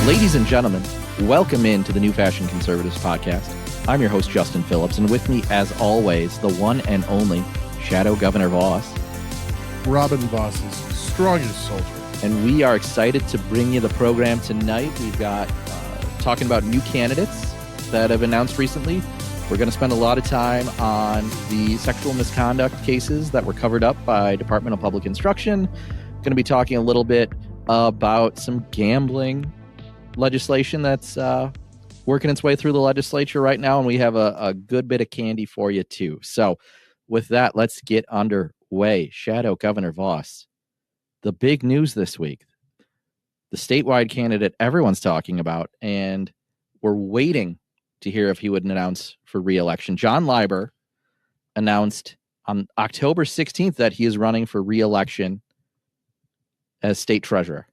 Ladies and gentlemen, welcome into the New Fashion Conservatives podcast. I'm your host, Justin Phillips, and with me, as always, the one and only Shadow Governor Voss. Robin Voss's strongest soldier. And we are excited to bring you the program tonight. We've got talking about new candidates that have announced recently. We're going to spend a lot of time on the sexual misconduct cases that were covered up by Department of Public Instruction. Going to be talking a little bit about some gambling legislation that's working its way through the legislature right now, and we have a good bit of candy for you too. So with that, let's get underway. Shadow Governor Voss, the big news this week, the statewide candidate everyone's talking about, and we're waiting to hear if he would announce for re-election. John Leiber announced on October 16th that he is running for re-election as state treasurer.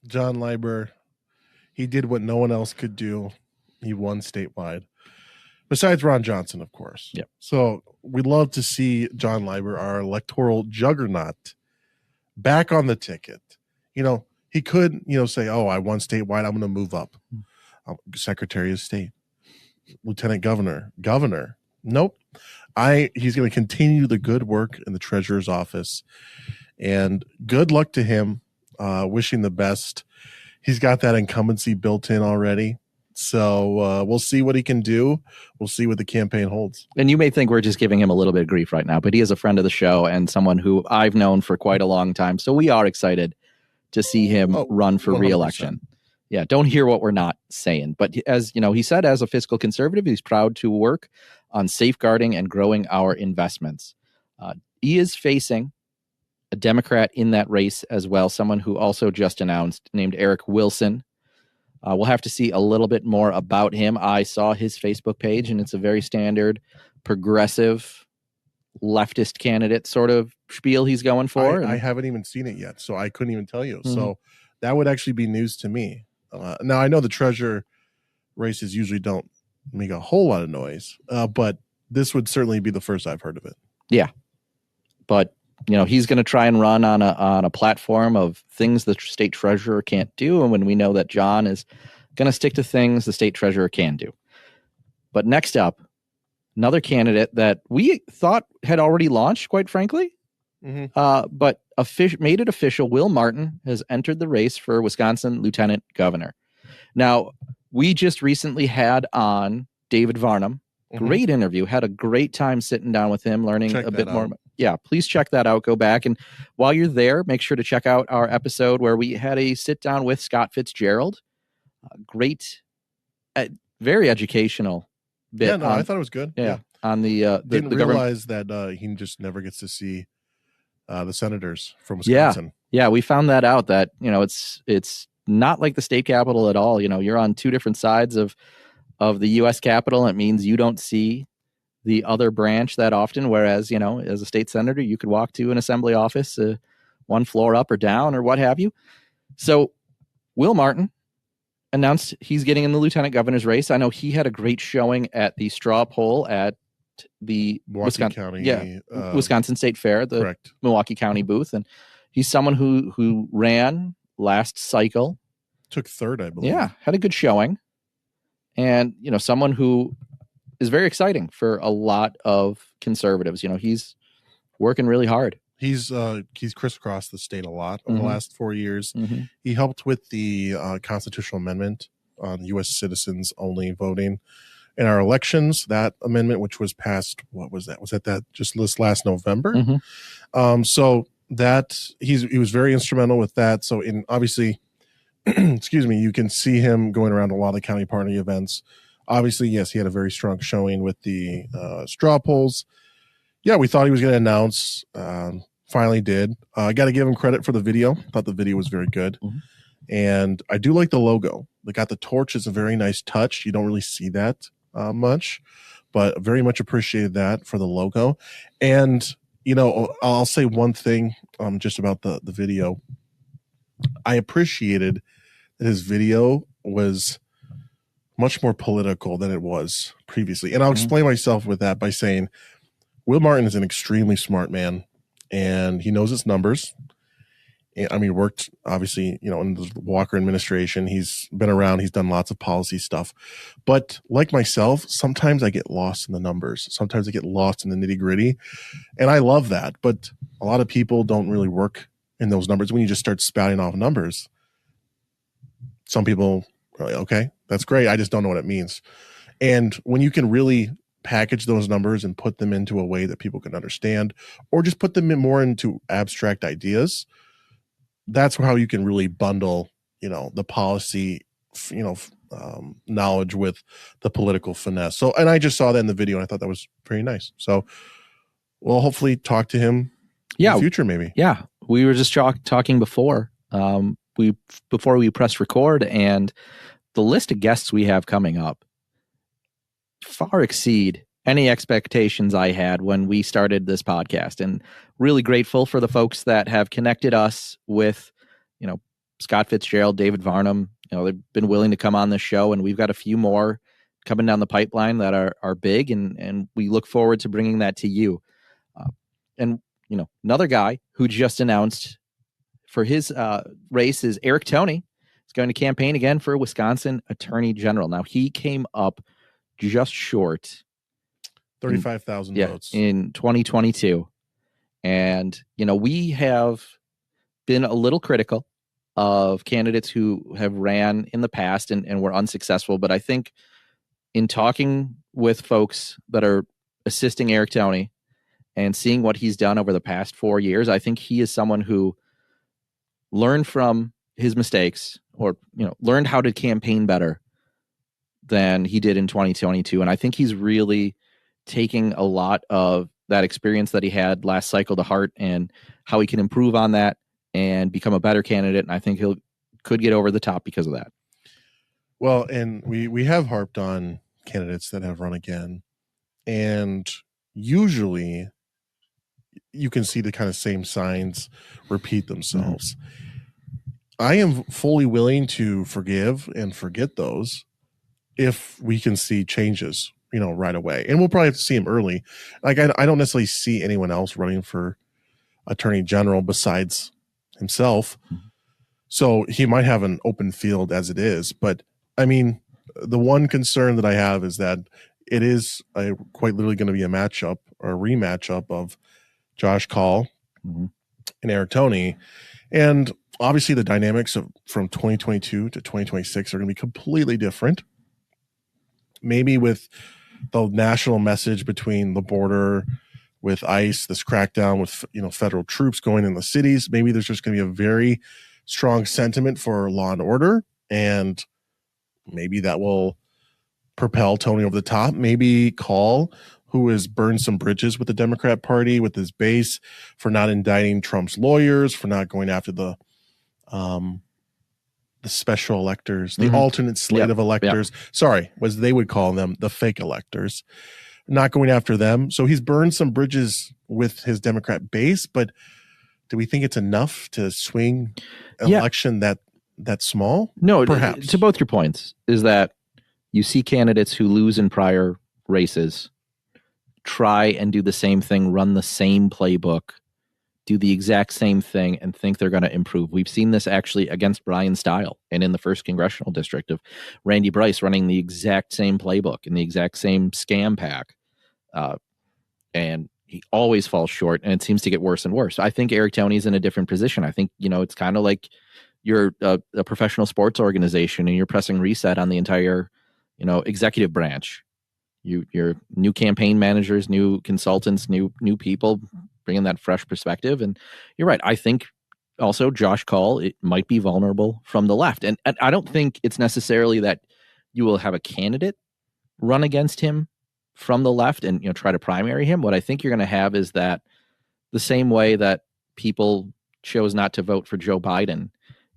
John Leiber, he did what no one else could do. He won statewide. Besides Ron Johnson, of course. Yep. So we'd love to see John Leiber, our electoral juggernaut, back on the ticket. You know, he could, say, oh, I won statewide, I'm going to move up. Secretary of State, Lieutenant Governor. Nope. He's going to continue the good work in the treasurer's office. And good luck to him. Wishing the best. He's got that incumbency built in already. So we'll see what he can do. We'll see what the campaign holds. And you may think we're just giving him a little bit of grief right now, but he is a friend of the show and someone who I've known for quite a long time. So we are excited to see him run for 100%. Re-election. Yeah, don't hear what we're not saying. But as he said, as a fiscal conservative, he's proud to work on safeguarding and growing our investments. He is facing a Democrat in that race as well, someone who also just announced, named Eric Wilson. We'll have to see a little bit more about him. I saw his Facebook page, and it's a very standard progressive leftist candidate sort of spiel he's going for. I haven't even seen it yet, so I couldn't even tell you. Mm-hmm. So that would actually be news to me. Now, I know the treasurer races usually don't make a whole lot of noise, but this would certainly be the first I've heard of it. Yeah, but he's going to try and run on a platform of things the state treasurer can't do. And when we know that John is going to stick to things the state treasurer can do. But next up, another candidate that we thought had already launched, quite frankly, but made it official. Will Martin has entered the race for Wisconsin Lieutenant Governor. Now, we just recently had on David Varnum. Great interview. Had a great time sitting down with him, learning a bit more. Yeah, please check that out. Go back. And while you're there, make sure to check out our episode where we had a sit down with Scott Fitzgerald. Great, very educational bit. Yeah, no, I thought it was good. Yeah. On the didn't realize that he just never gets to see the senators from Wisconsin. Yeah, we found that out that, it's not like the state capitol at all. You're on two different sides of the U.S. Capitol. It means you don't see the other branch that often, whereas, as a state senator, you could walk to an assembly office one floor up or down or what have you. So Will Martin announced he's getting in the lieutenant governor's race. I know he had a great showing at the straw poll at the Wisconsin State Fair, the correct. Milwaukee County booth. And he's someone who ran last cycle. Took third, I believe. Yeah, had a good showing. And, someone who is very exciting for a lot of conservatives. He's working really hard. He's crisscrossed the state a lot over the last 4 years. Mm-hmm. He helped with the constitutional amendment on U.S. citizens only voting in our elections. That amendment, which was passed, what was that? Was that just this last November? Mm-hmm. So that he was very instrumental with that. So obviously, excuse me, you can see him going around a lot of the county party events. Obviously, yes, he had a very strong showing with the straw polls. Yeah, we thought he was going to announce. Finally did. I got to give him credit for the video. Thought the video was very good. Mm-hmm. And I do like the logo. They got the torch is a very nice touch. You don't really see that much, but very much appreciated that for the logo. And, I'll say one thing just about the video. I appreciated that his video was much more political than it was previously. And I'll explain myself with that by saying Will Martin is an extremely smart man, and he knows his numbers. I mean, worked obviously, in the Walker administration. He's been around. He's done lots of policy stuff. But like myself, sometimes I get lost in the numbers. Sometimes I get lost in the nitty gritty. And I love that. But a lot of people don't really work in those numbers. When you just start spouting off numbers, some people are like, okay, that's great. I just don't know what it means. And when you can really package those numbers and put them into a way that people can understand, or just put them more into abstract ideas, that's how you can really bundle, the policy, knowledge with the political finesse. So, and I just saw that in the video and I thought that was very nice. So we'll hopefully talk to him in the future, maybe. Yeah. We were just talking before we press record, and the list of guests we have coming up far exceed any expectations I had when we started this podcast, and really grateful for the folks that have connected us with, Scott Fitzgerald, David Varnum. They've been willing to come on the show, and we've got a few more coming down the pipeline that are big, and we look forward to bringing that to you. And another guy who just announced for his race is Eric Toney. He's going to campaign again for Wisconsin Attorney General. Now, he came up just short 35,000 votes in 2022. And, we have been a little critical of candidates who have ran in the past and were unsuccessful. But I think in talking with folks that are assisting Eric Toney and seeing what he's done over the past 4 years, I think he is someone who learned from his mistakes, or, learned how to campaign better than he did in 2022. And I think he's really taking a lot of that experience that he had last cycle to heart, and how he can improve on that and become a better candidate. And I think could get over the top because of that. Well, and we have harped on candidates that have run again, and usually you can see the kind of same signs repeat themselves. I am fully willing to forgive and forget those if we can see changes, right away. And we'll probably have to see him early. Like, I don't necessarily see anyone else running for Attorney General besides himself. So he might have an open field as it is. But I mean, the one concern that I have is that it is quite literally going to be a matchup or a rematchup of Josh Kaul and Eric Toney. And obviously the dynamics from 2022 to 2026 are going to be completely different. Maybe with the national message between the border, with ICE, this crackdown with, federal troops going in the cities, maybe there's just going to be a very strong sentiment for law and order. And maybe that will propel Toney over the top. Maybe Kaul, who has burned some bridges with the Democrat Party, with his base, for not indicting Trump's lawyers, for not going after the special electors, the alternate slate of electors. Sorry, was they would call them the fake electors, not going after them. So he's burned some bridges with his Democrat base, but do we think it's enough to swing an election that small? No, perhaps. To both your points is that you see candidates who lose in prior races try and do the same thing, run the same playbook, do the exact same thing, and think they're going to improve. We've seen this actually against Brian Stile and in the 1st Congressional District of Randy Bryce running the exact same playbook and the exact same scam pack. And he always falls short, and it seems to get worse and worse. I think Eric Toney's in a different position. I think, it's kind of like you're a professional sports organization and you're pressing reset on the entire, executive branch. Your new campaign managers, new consultants, new people, bringing that fresh perspective. And you're right. I think also Josh Kaul, it might be vulnerable from the left. And I don't think it's necessarily that you will have a candidate run against him from the left and, try to primary him. What I think you're going to have is that the same way that people chose not to vote for Joe Biden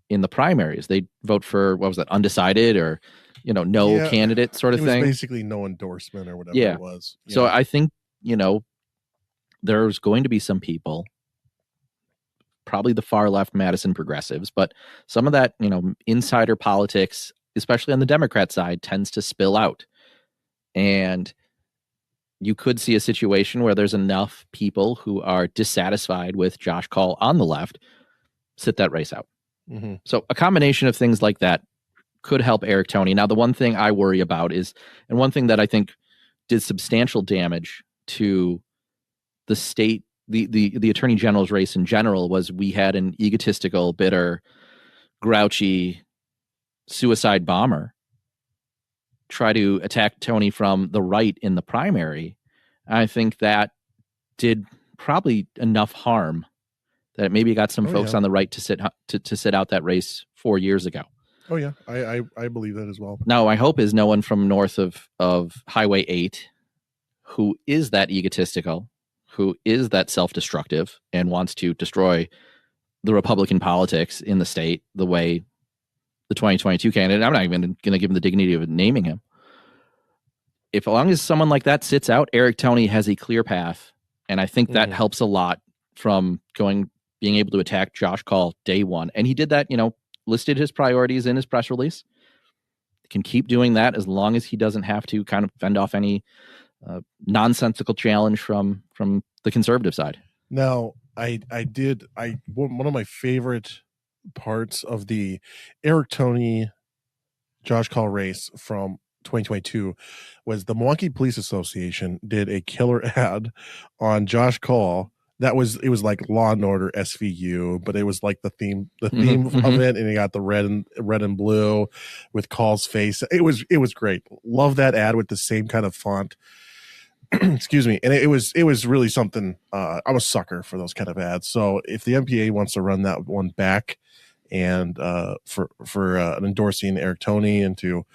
in the primaries, they vote for, what was that, undecided or, no candidate sort of thing. Basically no endorsement or whatever it was. Yeah. So I think, there's going to be some people, probably the far left Madison progressives, but some of that, insider politics, especially on the Democrat side, tends to spill out. And you could see a situation where there's enough people who are dissatisfied with Josh Kaul on the left sit that race out. Mm-hmm. So a combination of things like that could help Eric Toney. Now, the one thing I worry about is, and one thing that I think did substantial damage to the state, the attorney general's race in general, was we had an egotistical, bitter, grouchy suicide bomber try to attack Toney from the right in the primary. I think that did probably enough harm that maybe got some folks on the right to sit out that race 4 years ago. Oh yeah, I believe that as well. Now, my hope is no one from north of Highway 8 who is that egotistical, who is that self-destructive and wants to destroy the Republican politics in the state the way the 2022 candidate, I'm not even going to give him the dignity of naming him. If as long as someone like that sits out, Eric Toney has a clear path. And I think that helps a lot from being able to attack Josh Kaul day one. And he did that, listed his priorities in his press release. He can keep doing that as long as he doesn't have to kind of fend off any nonsensical challenge from the conservative side. Now, one of my favorite parts of the Eric Toney Josh Kaul race from 2022 was the Milwaukee Police Association did a killer ad on Josh Kaul. It was like Law and Order SVU, but it was like the theme of it, and it got the red and blue with Kaul's face. It was great. Love that ad with the same kind of font. Excuse me. And it was really something. I'm a sucker for those kind of ads. So if the MPA wants to run that one back and for endorsing Eric Toney and to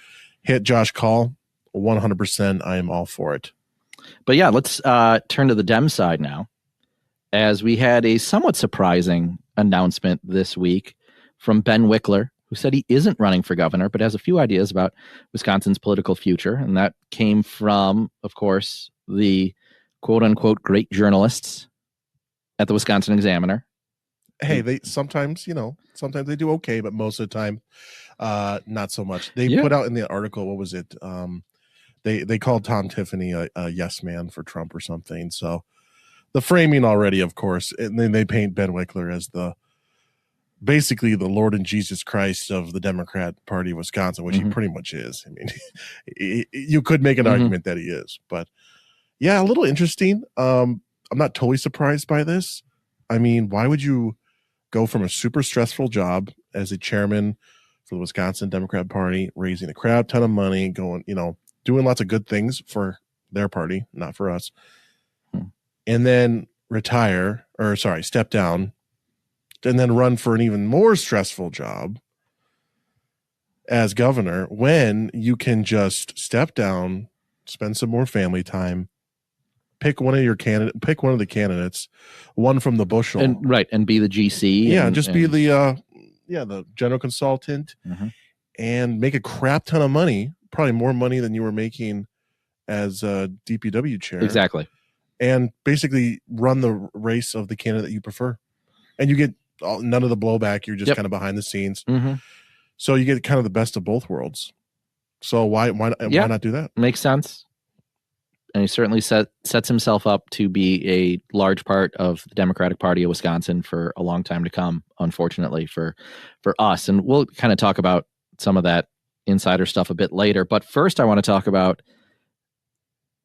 hit Josh Kaul, 100%, I am all for it. But yeah, let's turn to the Dem side now, as we had a somewhat surprising announcement this week from Ben Wickler, who said he isn't running for governor, but has a few ideas about Wisconsin's political future. And that came from, of course, the quote-unquote great journalists at the Wisconsin Examiner. Hey, they sometimes they do okay, but most of the time, not so much. They put out in the article, what was it? They called Tom Tiffany a yes man for Trump or something. So the framing already, of course, and then they paint Ben Wickler as basically the Lord and Jesus Christ of the Democrat Party of Wisconsin, which he pretty much is. I mean, you could make an argument that he is, but yeah, a little interesting. I'm not totally surprised by this. I mean, why would you go from a super stressful job as a chairman for the Wisconsin Democrat Party, raising a crap ton of money, going, doing lots of good things for their party, not for us, and then step down, and then run for an even more stressful job as governor when you can just step down, spend some more family time, pick one of the candidates, one from the bushel, and be the GC. Be the general consultant, and make a crap ton of money, probably more money than you were making as a DPW chair. Exactly. And basically run the race of the candidate you prefer. And you get none of the blowback. You're just kind of behind the scenes. So you get kind of the best of both worlds. So why not do that? Makes sense. And he certainly sets himself up to be a large part of the Democratic Party of Wisconsin for a long time to come, unfortunately, for us. And we'll kind of talk about some of that insider stuff a bit later. But first, I want to talk about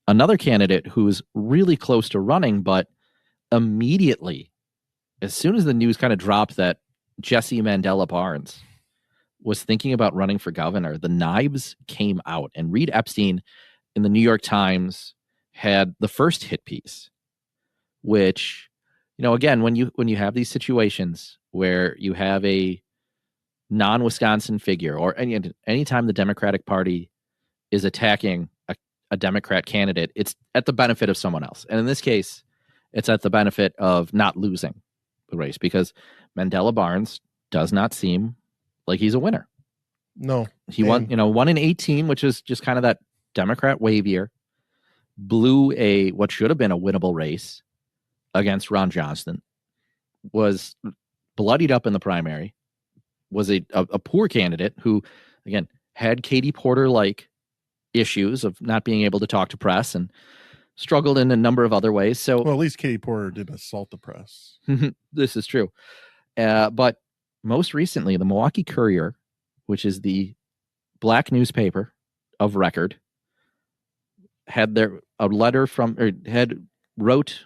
another candidate who's really close to running, but immediately, as soon as the news kind of dropped that Jesse Mandela Barnes was thinking about running for governor, the knives came out. And Reed Epstein in the New York Times had the first hit piece, which, again, when you have these situations where you have a non-Wisconsin figure, or anytime the Democratic Party is attacking a Democrat candidate, it's at the benefit of someone else. And in this case, it's at the benefit of not losing the race, because Mandela Barnes does not seem like he's a winner. No. He won in 18, which is just kind of that Democrat wave year, blew what should have been a winnable race against Ron Johnson, was bloodied up in the primary, was a poor candidate who, again, had Katie Porter-like issues of not being able to talk to press and struggled in a number of other ways. So, well, at least Katie Porter didn't assault the press. This is true. But most recently, the Milwaukee Courier, which is the black newspaper of record, had wrote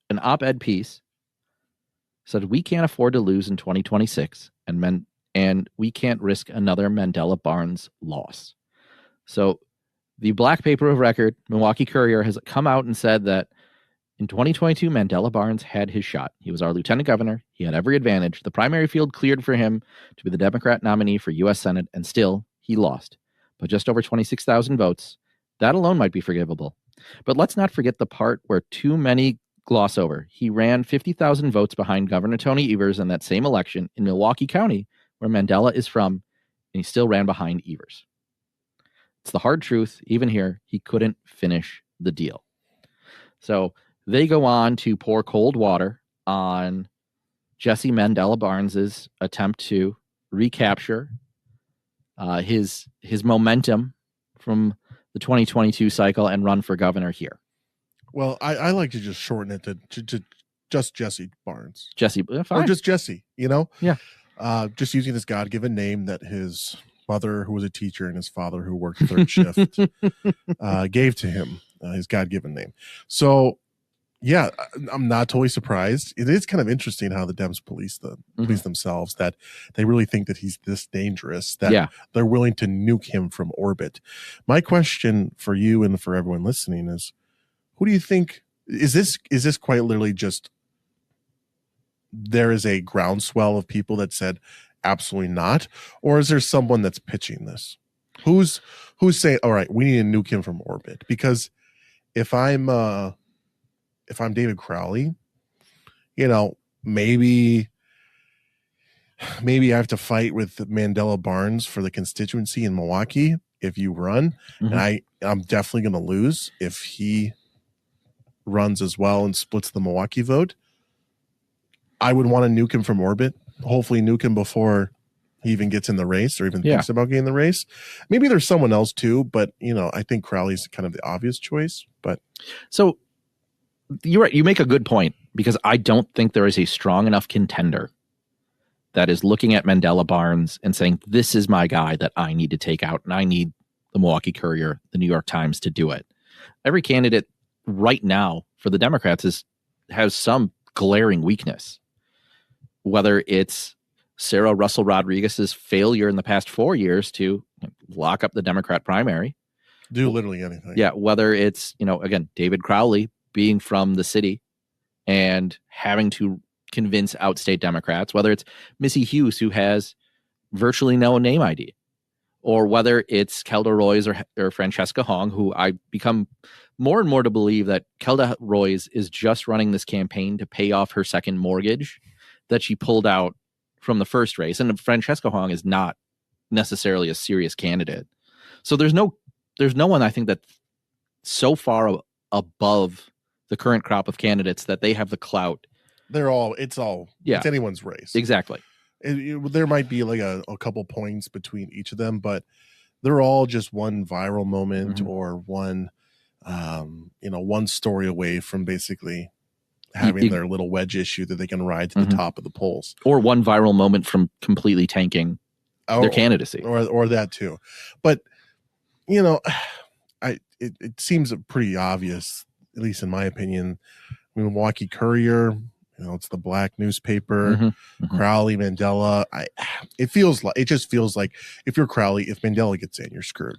an op-ed piece, said we can't afford to lose in 2026, and we can't risk another Mandela Barnes loss. So the black paper of record, Milwaukee Courier, has come out and said that in 2022, Mandela Barnes had his shot. He was our lieutenant governor. He had every advantage. The primary field cleared for him to be the Democrat nominee for U.S. Senate, and still, he lost. But just over 26,000 votes. That alone might be forgivable. But let's not forget the part where too many gloss over. He ran 50,000 votes behind Governor Tony Evers in that same election in Milwaukee County, where Mandela is from, and he still ran behind Evers. It's the hard truth. Even here, he couldn't finish the deal. So they go on to pour cold water on Jesse Mandela Barnes's attempt to recapture his momentum from the 2022 cycle and run for governor here. Well, I like to just shorten it to just Jesse Barnes. Jesse, fine. Or just Jesse, Yeah. Just using his God-given name that his mother, who was a teacher, and his father, who worked third shift, gave to him, his God-given name. So, yeah, I'm not totally surprised. It is kind of interesting how the Dems police themselves, that they really think that he's this dangerous, that they're willing to nuke him from orbit. My question for you and for everyone listening is, who do you think is this quite literally just there is a groundswell of people that said absolutely not, or is there someone that's pitching this? Who's saying, all right, we need to nuke him from orbit? Because if I'm David Crowley, maybe I have to fight with Mandela Barnes for the constituency in Milwaukee if you run, and I'm definitely going to lose if he runs as well and splits the Milwaukee vote. I would want to nuke him from orbit, hopefully nuke him before he even gets in the race or even thinks about getting in the race. Maybe there's someone else too, but I think Crowley's kind of the obvious choice. But so you're right. You make a good point, because I don't think there is a strong enough contender that is looking at Mandela Barnes and saying, this is my guy that I need to take out, and I need the Milwaukee Courier, the New York Times to do it. Every candidate right now for the Democrats has some glaring weakness, whether it's Sarah Russell Rodriguez's failure in the past 4 years to lock up the Democrat primary, do literally anything. Yeah. Whether it's, again, David Crowley being from the city and having to convince outstate Democrats, whether it's Missy Hughes, who has virtually no name ID, or whether it's Kelda Roys or Francesca Hong, who I become more and more to believe that Kelda Roys is just running this campaign to pay off her second mortgage that she pulled out from the first race. And Francesca Hong is not necessarily a serious candidate. So there's no one, I think, that's so far above the current crop of candidates that they have the clout. It's anyone's race. Exactly. There might be like a couple points between each of them, but they're all just one viral moment or one story away from basically having their little wedge issue that they can ride to the top of the polls, or one viral moment from completely tanking their candidacy, or that too. But it seems pretty obvious, at least in my opinion. Milwaukee Courier, it's the black newspaper. Crowley, Mandela. It just feels like if you're Crowley, if Mandela gets in, you're screwed.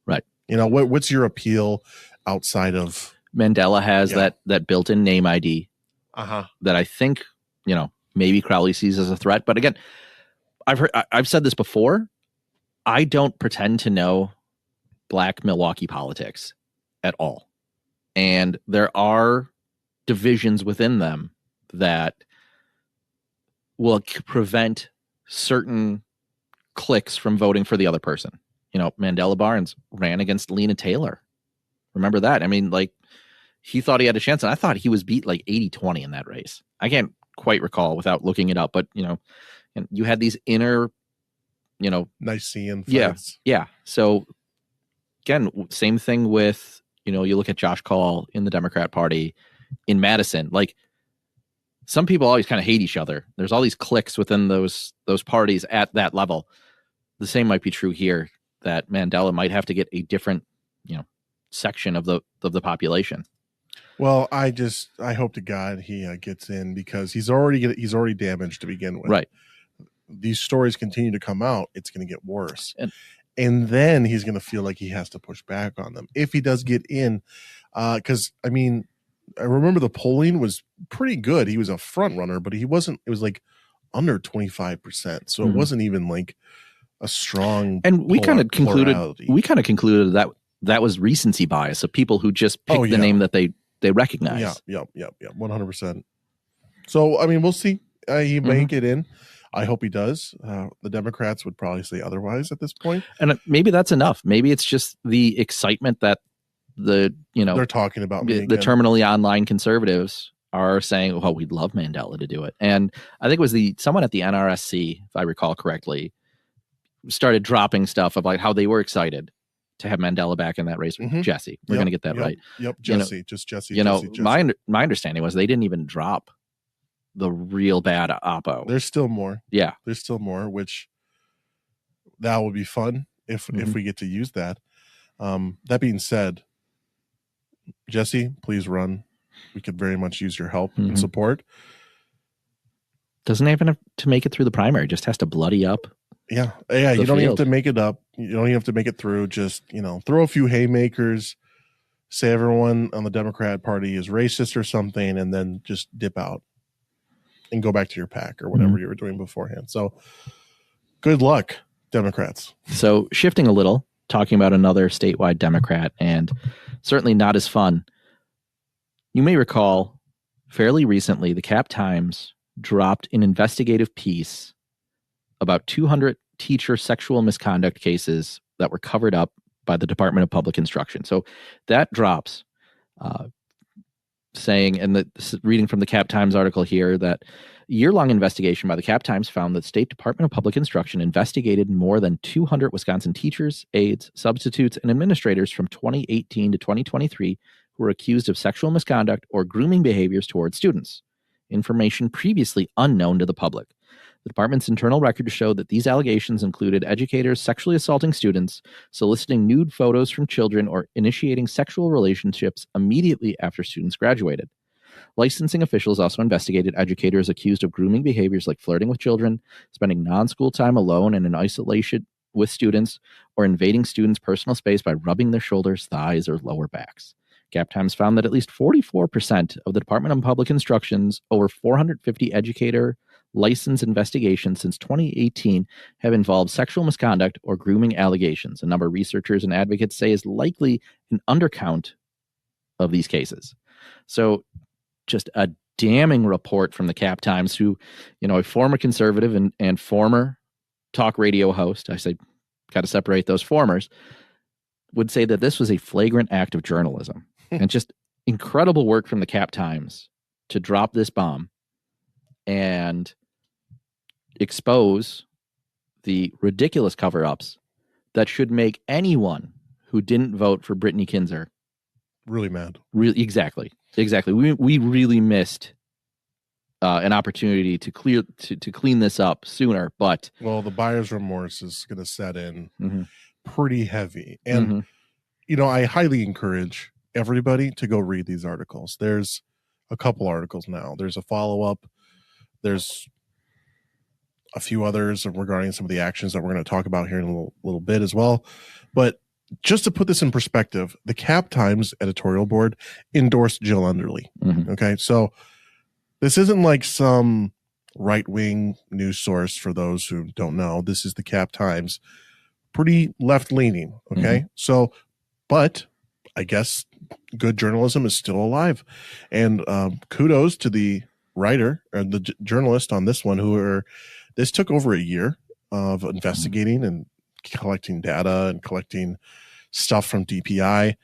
Right. What's your appeal outside of Mandela has that built-in name ID that I think, maybe Crowley sees as a threat. But again, I've said this before. I don't pretend to know black Milwaukee politics at all. And there are divisions within them that will prevent certain cliques from voting for the other person. Mandela Barnes ran against Lena Taylor. Remember that? I mean, he thought he had a chance, and I thought he was beat 80-20 in that race. I can't quite recall without looking it up, but and you had these inner, Nicene fights. Yeah. So again, same thing with, you look at Josh Call in the Democrat Party in Madison. some people always kind of hate each other. There's all these cliques within those parties at that level. The same might be true here, that Mandela might have to get a different, section of the population. Well, I hope to God he gets in, because he's already damaged to begin with. Right. These stories continue to come out, it's going to get worse. And then he's going to feel like he has to push back on them if he does get in. Because, I mean, I remember the polling was pretty good. He was a front runner, but he wasn't. It was like under 25%. So it wasn't even like a strong. And we kind of concluded that was recency bias of people who just picked the name that they recognize. Yeah, 100%. So, I mean, we'll see. He may get in. I hope he does. The Democrats would probably say otherwise at this point. And maybe that's enough. Maybe it's just the excitement that they're talking about the terminally online conservatives are saying, "Oh, we'd love Mandela to do it." And I think it was someone at the NRSC, if I recall correctly, started dropping stuff about how they were excited to have Mandela back in that race. Jesse, we're going to get that right. Yep, Jesse, just Jesse. Jesse. My understanding was they didn't even drop the real bad oppo. There's still more. Yeah, there's still more, which that would be fun if we get to use that. That being said, Jesse, please run. We could very much use your help and support. Doesn't even have to make it through the primary; just has to bloody up. Yeah. You don't even have to make it up. You don't even have to make it through. Just, throw a few haymakers, say everyone on the Democrat Party is racist or something, and then just dip out and go back to your pack or whatever you were doing beforehand. So good luck, Democrats. So shifting a little, talking about another statewide Democrat, and certainly not as fun. You may recall fairly recently, the Cap Times dropped an investigative piece about 200 teacher sexual misconduct cases that were covered up by the Department of Public Instruction. So that drops, saying, and reading from the Cap Times article here, that a year-long investigation by the Cap Times found that State Department of Public Instruction investigated more than 200 Wisconsin teachers, aides, substitutes, and administrators from 2018 to 2023 who were accused of sexual misconduct or grooming behaviors towards students, information previously unknown to the public. The department's internal records showed that these allegations included educators sexually assaulting students, soliciting nude photos from children, or initiating sexual relationships immediately after students graduated. Licensing officials also investigated educators accused of grooming behaviors like flirting with children, spending non-school time alone and in isolation with students, or invading students' personal space by rubbing their shoulders, thighs, or lower backs. Cap Times found that at least 44% of the Department of Public Instruction's over 450 educator license investigations since 2018 have involved sexual misconduct or grooming allegations. A number of researchers and advocates say is likely an undercount of these cases. So just a damning report from the Cap Times, who, a former conservative and former talk radio host, I say, got to separate those formers, would say that this was a flagrant act of journalism. And just incredible work from the Cap Times to drop this bomb and expose the ridiculous cover-ups that should make anyone who didn't vote for Brittany Kinzer really mad. Exactly. We really missed an opportunity to clean this up sooner. But the buyer's remorse is going to set in pretty heavy, and I highly encourage everybody to go read these articles. There's a couple articles now. There's a follow-up. There's a few others regarding some of the actions that we're going to talk about here in a little bit as well. But just to put this in perspective, the Cap Times editorial board endorsed Jill Underly. Okay, so this isn't like some right-wing news source for those who don't know. This is the Cap Times, pretty left-leaning. Okay, so, but I guess good journalism is still alive, and kudos to the writer or the journalist on this one, this took over a year of investigating and collecting data and collecting stuff from DPI.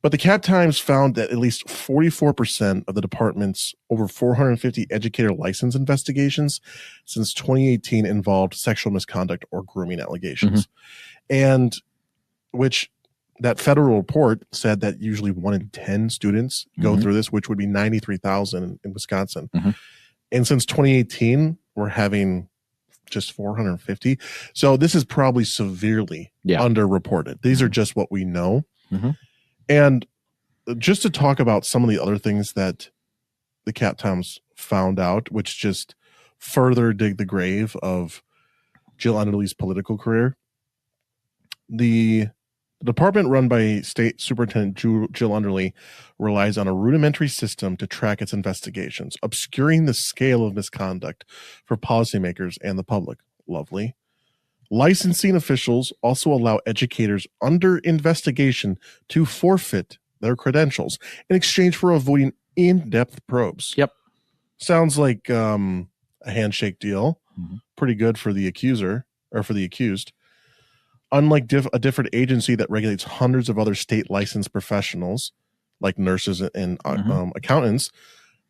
But the Cap Times found that at least 44% of the department's over 450 educator license investigations since 2018 involved sexual misconduct or grooming allegations. And which that federal report said that usually 1 in 10 students go through this, which would be 93,000 in Wisconsin. And since 2018, we're having just 450. So this is probably severely underreported. These are just what we know. And just to talk about some of the other things that the Cat Towns found out, which just further dig the grave of Jill Underly's political career. The department run by State Superintendent Jill Underly relies on a rudimentary system to track its investigations, obscuring the scale of misconduct for policymakers and the public. Lovely. Licensing officials also allow educators under investigation to forfeit their credentials in exchange for avoiding in-depth probes. Yep. Sounds like a handshake deal. Pretty good for the accuser or for the accused. Unlike a different agency that regulates hundreds of other state licensed professionals, like nurses and accountants,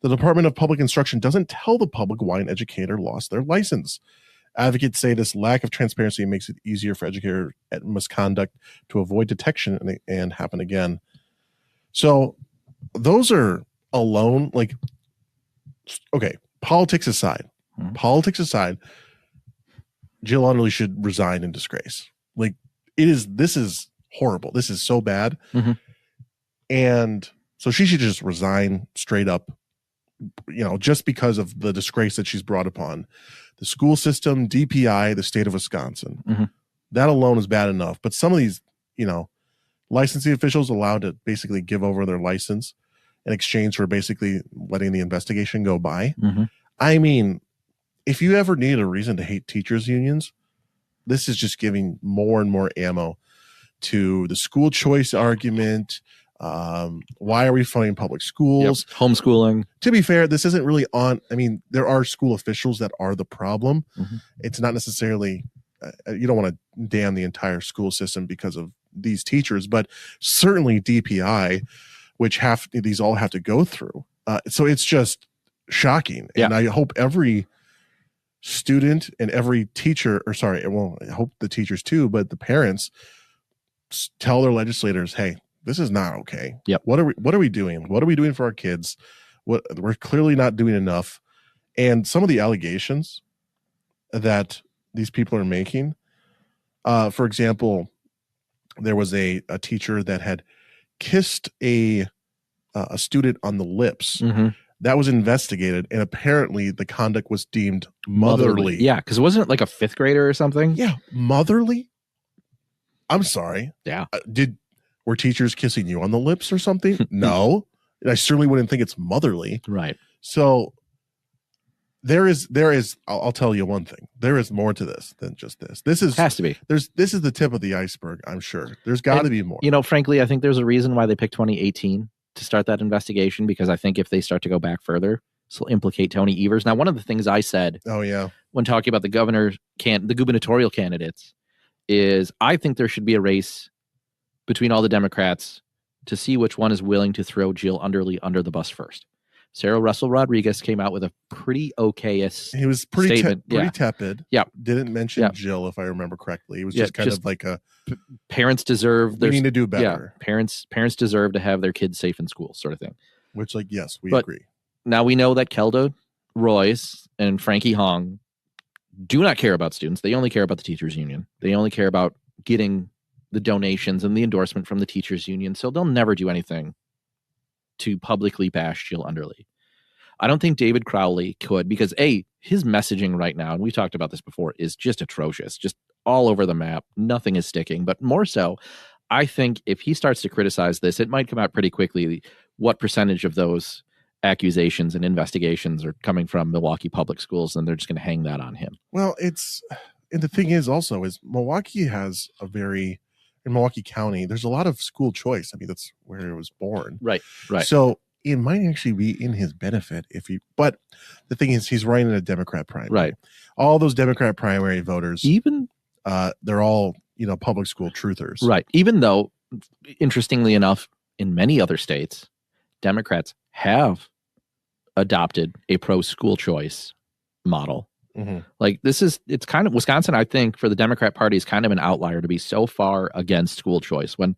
the Department of Public Instruction doesn't tell the public why an educator lost their license. Advocates say this lack of transparency makes it easier for educators at misconduct to avoid detection and happen again. So those are alone, like, okay, politics aside, Jill Underly should resign in disgrace. Like, this is horrible. This is so bad. And so she should just resign straight up, just because of the disgrace that she's brought upon the school system, DPI, the state of Wisconsin. That alone is bad enough. But some of these, licensing officials allowed to basically give over their license in exchange for basically letting the investigation go by. I mean, if you ever need a reason to hate teachers unions, this is just giving more and more ammo to the school choice argument. Why are we funding public schools? Homeschooling. To be fair, this isn't really there are school officials that are the problem. It's not necessarily, you don't want to damn the entire school system because of these teachers, but certainly DPI, which these all have to go through. So it's just shocking. And I hope every student and every teacher, I hope the teachers too, but the parents tell their legislators, hey, this is not okay. What are we doing? What are we doing for our kids? We're clearly not doing enough. And some of the allegations that these people are making, for example, there was a teacher that had kissed a student on the lips. That was investigated, and apparently the conduct was deemed motherly. Yeah, because wasn't it like a 5th grader or something? Yeah, motherly? I'm sorry. Yeah. Were teachers kissing you on the lips or something? No. And I certainly wouldn't think it's motherly. Right. So there is, I'll tell you one thing. There is more to this than just this. Has to be. This is the tip of the iceberg, I'm sure. There's got to be more. Frankly, I think there's a reason why they picked 2018 to start that investigation, because I think if they start to go back further, this will implicate Tony Evers. Now, one of the things I said when talking about the gubernatorial candidates is I think there should be a race between all the Democrats to see which one is willing to throw Jill Underly under the bus first. Sarah Russell Rodriguez came out with a pretty He was pretty statement. Pretty tepid. Yeah. Didn't mention Jill, if I remember correctly. It was just kind of like parents deserve we need to do better. Parents deserve to have their kids safe in school, sort of thing. Which, yes, we agree. Now we know that Kelda Royce and Frankie Hong do not care about students. They only care about the teachers union. They only care about getting the donations and the endorsement from the teachers union. So they'll never do anything to publicly bash Jill Underly. I don't think David Crowley could, because his messaging right now, and we talked about this before, is just atrocious, just all over the map. Nothing is sticking. But more so, I think if he starts to criticize this, it might come out pretty quickly what percentage of those accusations and investigations are coming from Milwaukee public schools, and they're just going to hang that on him. Well, and the thing is also Milwaukee has in Milwaukee County, there's a lot of school choice. I mean, that's where it was born. Right. So it might actually be in his benefit but the thing is, he's running in a Democrat primary. Right. All those Democrat primary voters, they're all, public school truthers. Right. Even though, interestingly enough, in many other states, Democrats have adopted a pro-school choice model. Like it's kind of Wisconsin, I think, for the Democrat Party is kind of an outlier to be so far against school choice when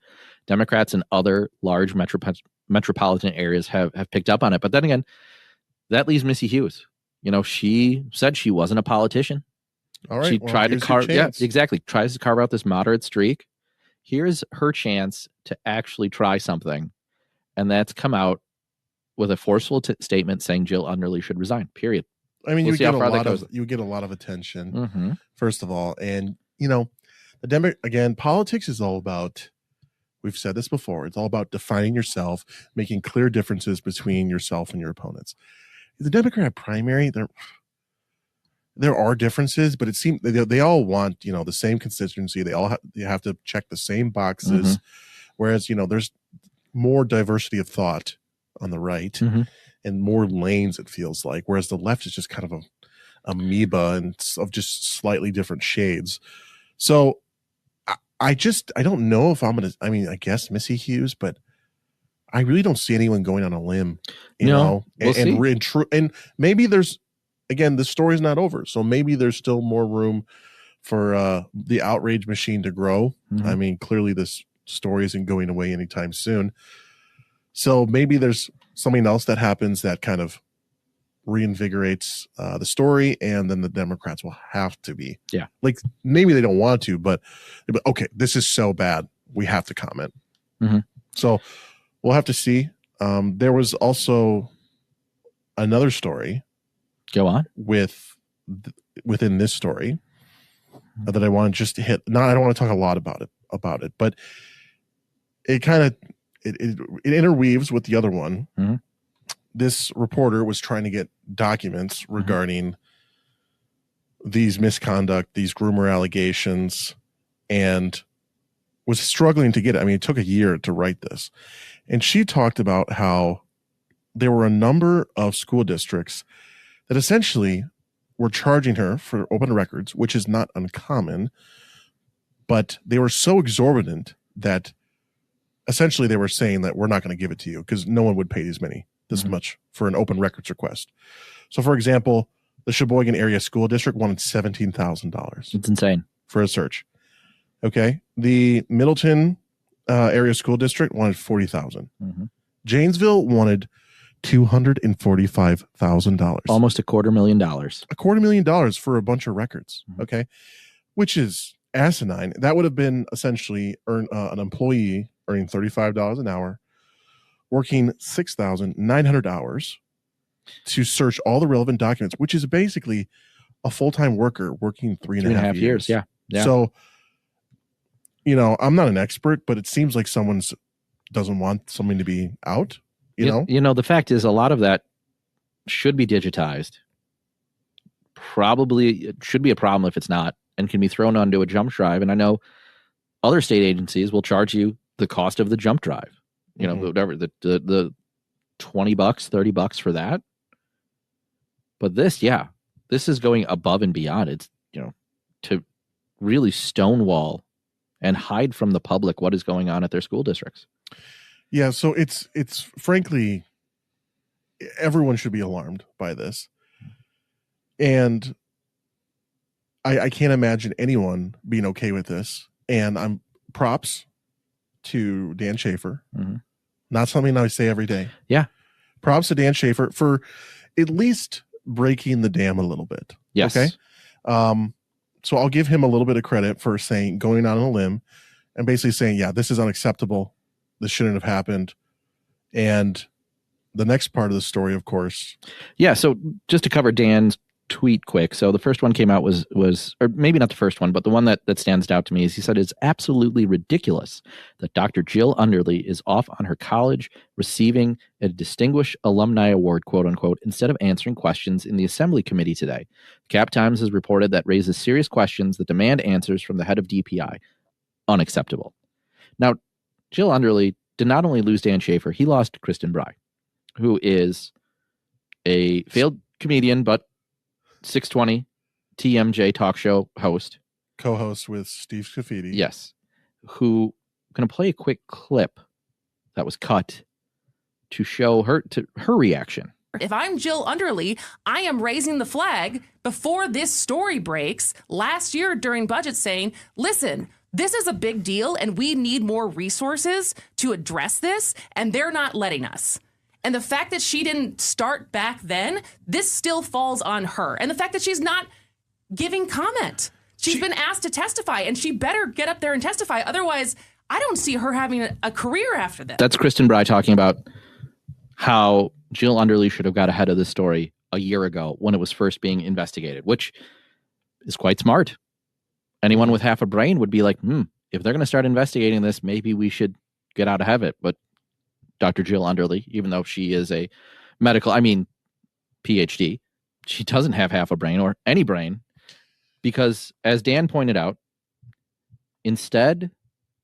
Democrats in other large metropolitan areas have picked up on it. But then again, that leaves Missy Hughes. She said she wasn't a politician. All right. She tried to carve, exactly. Tries to carve out this moderate streak. Here's her chance to actually try something. And that's come out with a forceful statement saying Jill Underly should resign, period. I mean, you get a lot of attention, first of all. And, again, politics is all about, we've said this before, it's all about defining yourself, making clear differences between yourself and your opponents. The Democrat primary, there are differences, but it seems they all want, the same constituency. They all have to check the same boxes. Whereas, there's more diversity of thought on the right and more lanes, it feels like. Whereas the left is just kind of a amoeba and of just slightly different shades. So I don't know if I'm going to, I guess Missy Hughes, but I really don't see anyone going on a limb, we'll and maybe there's, again, the story's not over. So maybe there's still more room for the outrage machine to grow. I mean, clearly this story isn't going away anytime soon. So maybe there's something else that happens that kind of reinvigorates the story, and then the Democrats will have to be. Yeah. Like, maybe they don't want to, but okay, this is so bad, we have to comment. So we'll have to see. There was also another story. Go on. Within this story that I want to just hit. I don't want to talk a lot about it, but it kind of it interweaves with the other one. This reporter was trying to get documents regarding these misconduct, these groomer allegations, and was struggling to get it. I mean, it took a year to write this. And she talked about how there were a number of school districts that essentially were charging her for open records, which is not uncommon, but they were so exorbitant that essentially they were saying that we're not going to give it to you because no one would pay this much for an open records request. So, for example, the Sheboygan Area School District wanted $17,000. It's insane. For a search. Okay. The Middleton Area School District wanted $40,000. Janesville wanted $245,000. Almost $250,000. $250,000 for a bunch of records. Okay. Which is asinine. That would have been essentially an employee earning $35 an hour, working 6,900 hours to search all the relevant documents, which is basically a full-time worker working three and a half years. Yeah. So, I'm not an expert, but it seems like someone doesn't want something to be out, the fact is a lot of that should be digitized. Probably it should be a problem if it's not, and can be thrown onto a jump drive. And I know other state agencies will charge you the cost of the jump drive. Whatever the $20, $30 for that. But this is going above and beyond. It's, to really stonewall and hide from the public what is going on at their school districts. Yeah. So it's frankly, everyone should be alarmed by this. And I can't imagine anyone being okay with this. And I'm props to Dan Schaefer. Not something I say every day. Yeah. Props to Dan Schaefer for at least breaking the dam a little bit. Yes. Okay. So I'll give him a little bit of credit for going out on a limb and basically saying, yeah, this is unacceptable. This shouldn't have happened. And the next part of the story, of course. Yeah. So just to cover Dan's tweet quick. So the first one came out was, or maybe not the first one, but the one that stands out to me is he said, it's absolutely ridiculous that Dr. Jill Underly is off on her college receiving a distinguished alumni award, quote unquote, instead of answering questions in the assembly committee today. Cap Times has reported that raises serious questions that demand answers from the head of DPI. Unacceptable. Now, Jill Underly did not only lose Dan Schaefer, he lost Kristen Bry, who is a failed comedian, but 620 TMJ talk show host. Co-host with Steve Scafidi. Yes. Who, I'm going to play a quick clip that was cut to show her reaction. If I'm Jill Underly, I am raising the flag before this story breaks last year during budget saying, listen, this is a big deal and we need more resources to address this, and they're not letting us. And the fact that she didn't start back then, this still falls on her. And the fact that she's not giving comment. She's been asked to testify, and she better get up there and testify. Otherwise, I don't see her having a career after this. That's Kristen Bry talking about how Jill Underly should have got ahead of this story a year ago when it was first being investigated, which is quite smart. Anyone with half a brain would be like, if they're going to start investigating this, maybe we should get out ahead of it. But Dr. Jill Underly, even though she is a PhD, she doesn't have half a brain or any brain, because as Dan pointed out, instead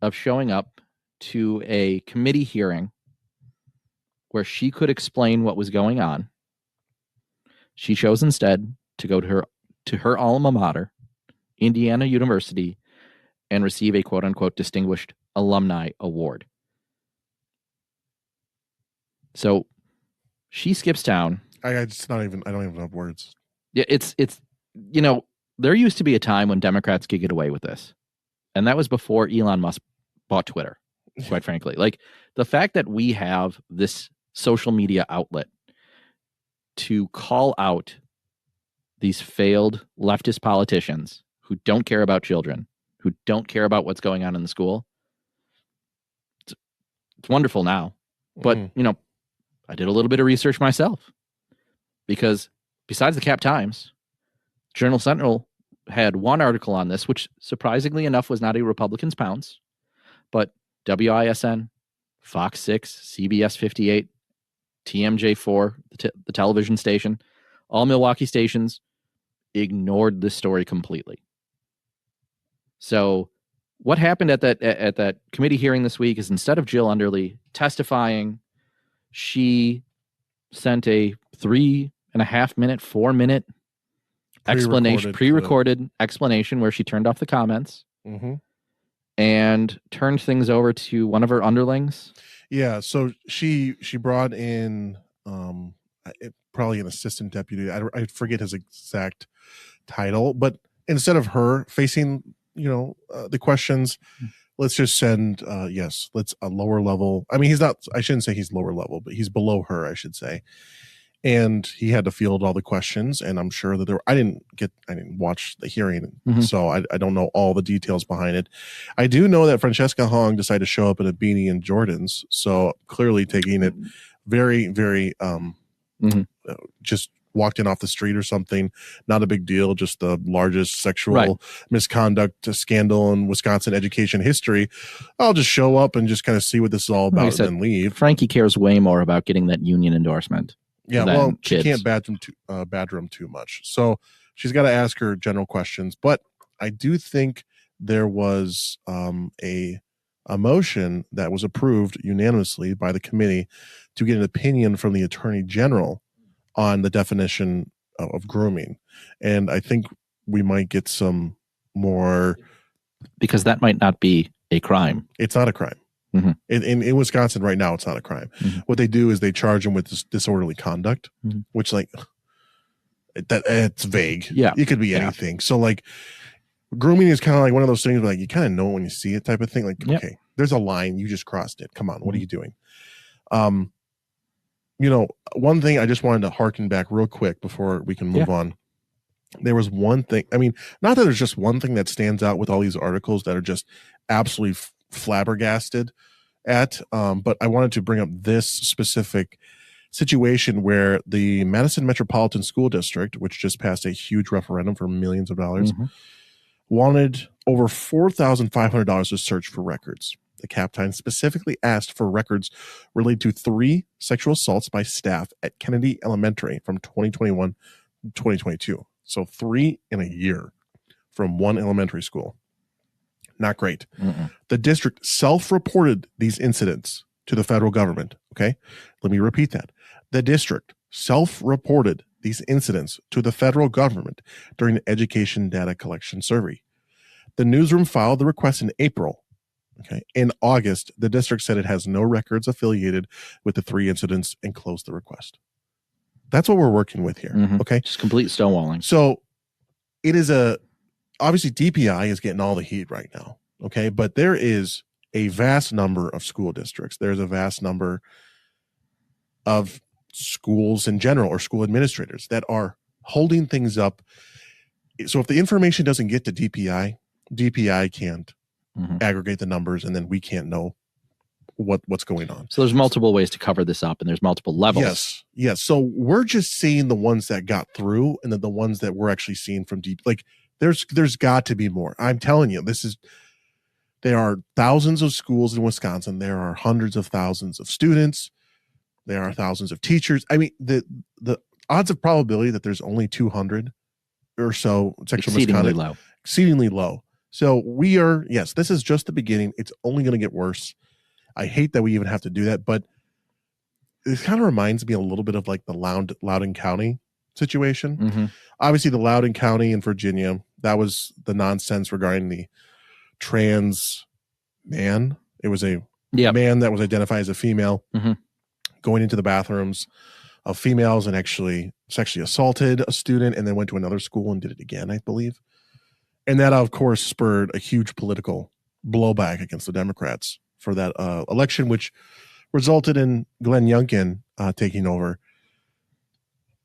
of showing up to a committee hearing where she could explain what was going on, she chose instead to go to her alma mater, Indiana University, and receive a quote-unquote distinguished alumni award. So she skips town. I don't even have words. Yeah, it's there used to be a time when Democrats could get away with this, and that was before Elon Musk bought Twitter, quite frankly. Like, the fact that we have this social media outlet to call out these failed leftist politicians who don't care about children, who don't care about what's going on in the school, it's wonderful now. But, I did a little bit of research myself, because besides the Cap Times, Journal Sentinel had one article on this, which surprisingly enough was not a Republican's pounce, but WISN, Fox 6, CBS 58, TMJ4, the television station, all Milwaukee stations ignored this story completely. So what happened at that committee hearing this week is, instead of Jill Underly testifying, she sent a 3.5 minute, 4 minute pre-recorded explanation where she turned off the comments and turned things over to one of her underlings. Yeah, so she brought in probably an assistant deputy. I forget his exact title, but instead of her facing the questions, let's just send let's a lower level. I mean, I shouldn't say he's lower level, but he's below her, I should say. And he had to field all the questions, and I'm sure that I didn't watch the hearing, so I don't know all the details behind it. I do know that Francesca Hong decided to show up in a beanie and Jordans, so clearly taking it very, very just walked in off the street or something. Not a big deal, just the largest sexual misconduct scandal in Wisconsin education history. I'll just show up and just kind of see what this is all about, and then leave. Frankie cares way more about getting that union endorsement. Yeah, well, she can't badger him too much. So she's got to ask her general questions. But I do think there was a motion that was approved unanimously by the committee to get an opinion from the Attorney General on the definition of grooming. And I think we might get some more. Because that might not be a crime. It's not a crime. In Wisconsin right now, it's not a crime. What they do is they charge them with disorderly conduct, which it's vague. Yeah, it could be anything. So like, grooming is kind of like one of those things where, like, you kind of know when you see it type of thing. Like, okay, there's a line, you just crossed it. Come on, what are you doing? One thing I just wanted to harken back real quick before we can move on. There was one thing. I mean, not that there's just one thing that stands out with all these articles that are just absolutely flabbergasted at, but I wanted to bring up this specific situation where the Madison Metropolitan School District, which just passed a huge referendum for millions of dollars, wanted over $4,500 to search for records. The Cap Times specifically asked for records related to 3 sexual assaults by staff at Kennedy Elementary from 2021 to 2022. So 3 in a year from one elementary school. Not great. The district self-reported these incidents to the federal government. Okay, let me repeat that. The district self-reported these incidents to the federal government during the education data collection survey. The newsroom filed the request in April. Okay, in August, the district said it has no records affiliated with the 3 incidents and closed the request. That's what we're working with here. Okay. Just complete stonewalling. So it is obviously DPI is getting all the heat right now. Okay. But there is a vast number of school districts. There's a vast number of schools in general or school administrators that are holding things up. So if the information doesn't get to DPI can't aggregate the numbers, and then we can't know what's going on. So there's multiple ways to cover this up, and there's multiple levels. Yes. So we're just seeing the ones that got through, and then the ones that we're actually seeing from deep. Like there's got to be more. I'm telling you, there are thousands of schools in Wisconsin. There are hundreds of thousands of students. There are thousands of teachers. I mean, the odds of probability that there's only 200 or so sexual misconduct, exceedingly low. So this is just the beginning. It's only going to get worse. I hate that we even have to do that, but it kind of reminds me a little bit of like the Loudoun County situation. Obviously, the Loudoun County in Virginia, that was the nonsense regarding the trans man. It was a man that was identified as a female going into the bathrooms of females and actually sexually assaulted a student, and then went to another school and did it again, I believe. And that, of course, spurred a huge political blowback against the Democrats for that election, which resulted in Glenn Youngkin taking over.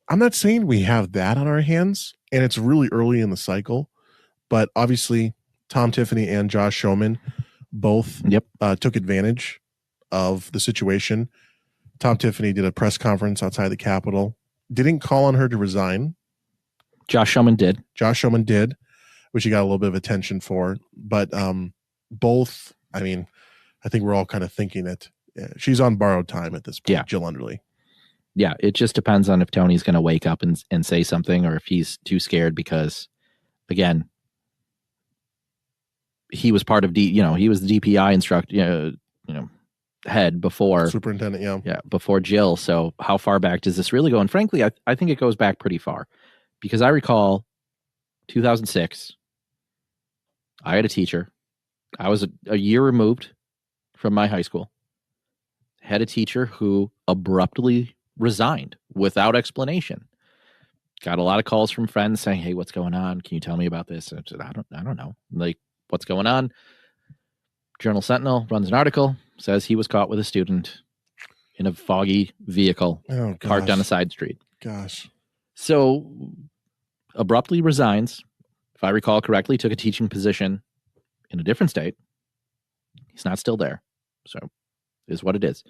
I'm not saying we have that on our hands, and it's really early in the cycle, but obviously Tom Tiffany and Josh Schoeman both took advantage of the situation. Tom Tiffany did a press conference outside the Capitol, didn't call on her to resign. Josh Schoeman did, which he got a little bit of attention for. But both, I mean, I think we're all kind of thinking it. She's on borrowed time at this point, Jill Underly. Yeah, it just depends on if Tony's going to wake up and say something, or if he's too scared because, again, he was part of he was the DPI instructor, head before superintendent, before Jill. So how far back does this really go? And frankly, I think it goes back pretty far, because I recall 2006. I had a teacher. I was a year removed from my high school. Had a teacher who abruptly resigned without explanation. Got a lot of calls from friends saying, "Hey, what's going on? Can you tell me about this?" And I said, I don't know. Like, what's going on? Journal Sentinel runs an article, says he was caught with a student in a foggy vehicle parked on a side street. Gosh. So abruptly resigns. If I recall correctly, took a teaching position in a different state. He's not still there. So it is what it is.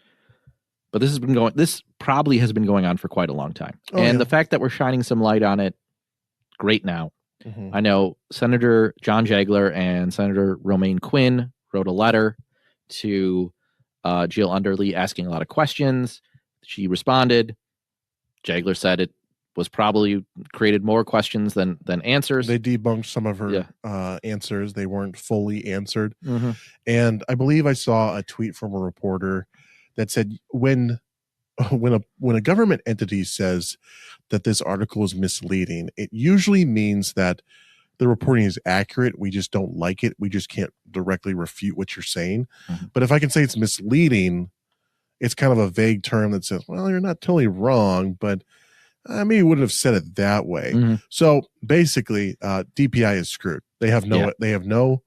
But this probably has been going on for quite a long time. The fact that we're shining some light on it, great now. I know Senator John Jagler and Senator Romaine Quinn wrote a letter to Jill Underly asking a lot of questions. She responded. Jagler said it was probably created more questions than answers. They debunked some of her answers. They weren't fully answered. And I believe I saw a tweet from a reporter that said when a government entity says that this article is misleading, it usually means that the reporting is accurate. We just don't like it. We just can't directly refute what you're saying. But if I can say it's misleading, it's kind of a vague term that says, well, you're not totally wrong, but I maybe wouldn't have said it that way. So basically, DPI is screwed. They have no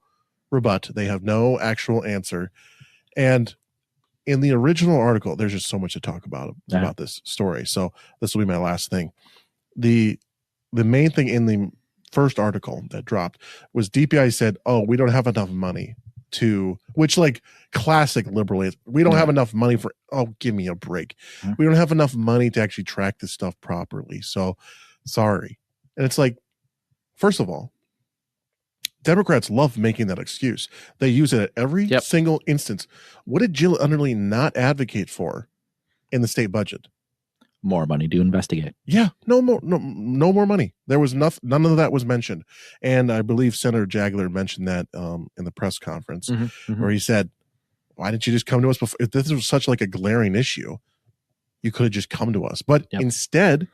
rebut. They have no actual answer. And in the original article, there's just so much to talk about this story. So this will be my last thing. The main thing in the first article that dropped was DPI said, "Oh, we don't have enough money to," which, like, classic liberalism. We don't have enough money for. Oh, give me a break. We don't have enough money to actually track this stuff properly. So sorry. And it's like, first of all, Democrats love making that excuse. They use it at every single instance. What did Jill Underly not advocate for in the state budget? More money to investigate. Yeah, no more money. There was none of that was mentioned. And I believe Senator Jagler mentioned that in the press conference where he said, "Why didn't you just come to us before? If this was such like a glaring issue, you could have just come to us." But instead,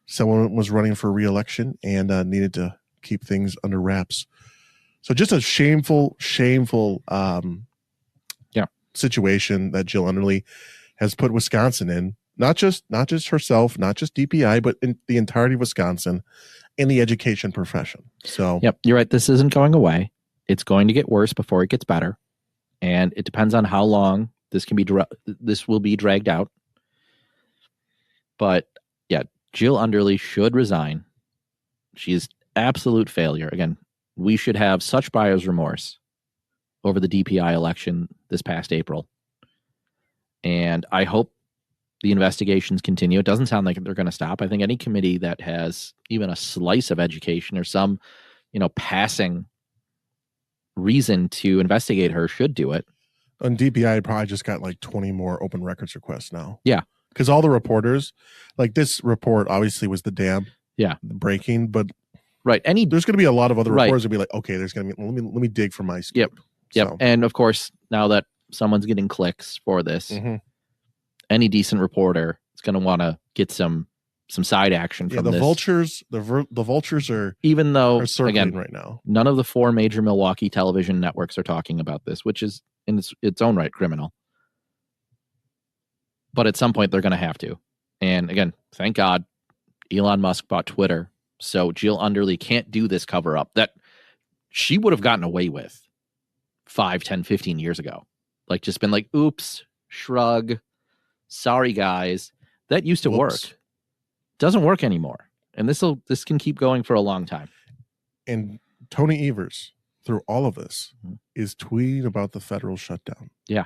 someone was running for re-election and needed to keep things under wraps. So just a shameful situation that Jill Underly has put Wisconsin in. Not just herself, not just DPI, but in the entirety of Wisconsin and the education profession. So, yep, you're right. This isn't going away. It's going to get worse before it gets better, and it depends on how long this will be dragged out. But yeah, Jill Underly should resign. She's absolute failure. Again, we should have such buyer's remorse over the DPI election this past April. And I hope the investigations continue. It doesn't sound like they're going to stop. I think any committee that has even a slice of education or some, passing reason to investigate her should do it. And DPI probably just got like 20 more open records requests now. Yeah. Because all the reporters, like this report obviously was the dam. Yeah. Breaking, but right. There's going to be a lot of other reporters that be like, okay, there's going to be, let me dig for my scoop. Yep. Yep. So. And of course, now that someone's getting clicks for this, any decent reporter is going to want to get some side action from this. The vultures are, even though are circling again right now. None of the 4 major Milwaukee television networks are talking about this, which is in its own right criminal. But at some point they're going to have to. And again, thank God Elon Musk bought Twitter, so Jill Underly can't do this cover up that she would have gotten away with 5, 10, 15 years ago. Like just been like, oops, shrug, sorry guys. That used to work. Doesn't work anymore. And this can keep going for a long time. And Tony Evers, through all of this, is tweeting about the federal shutdown. Yeah.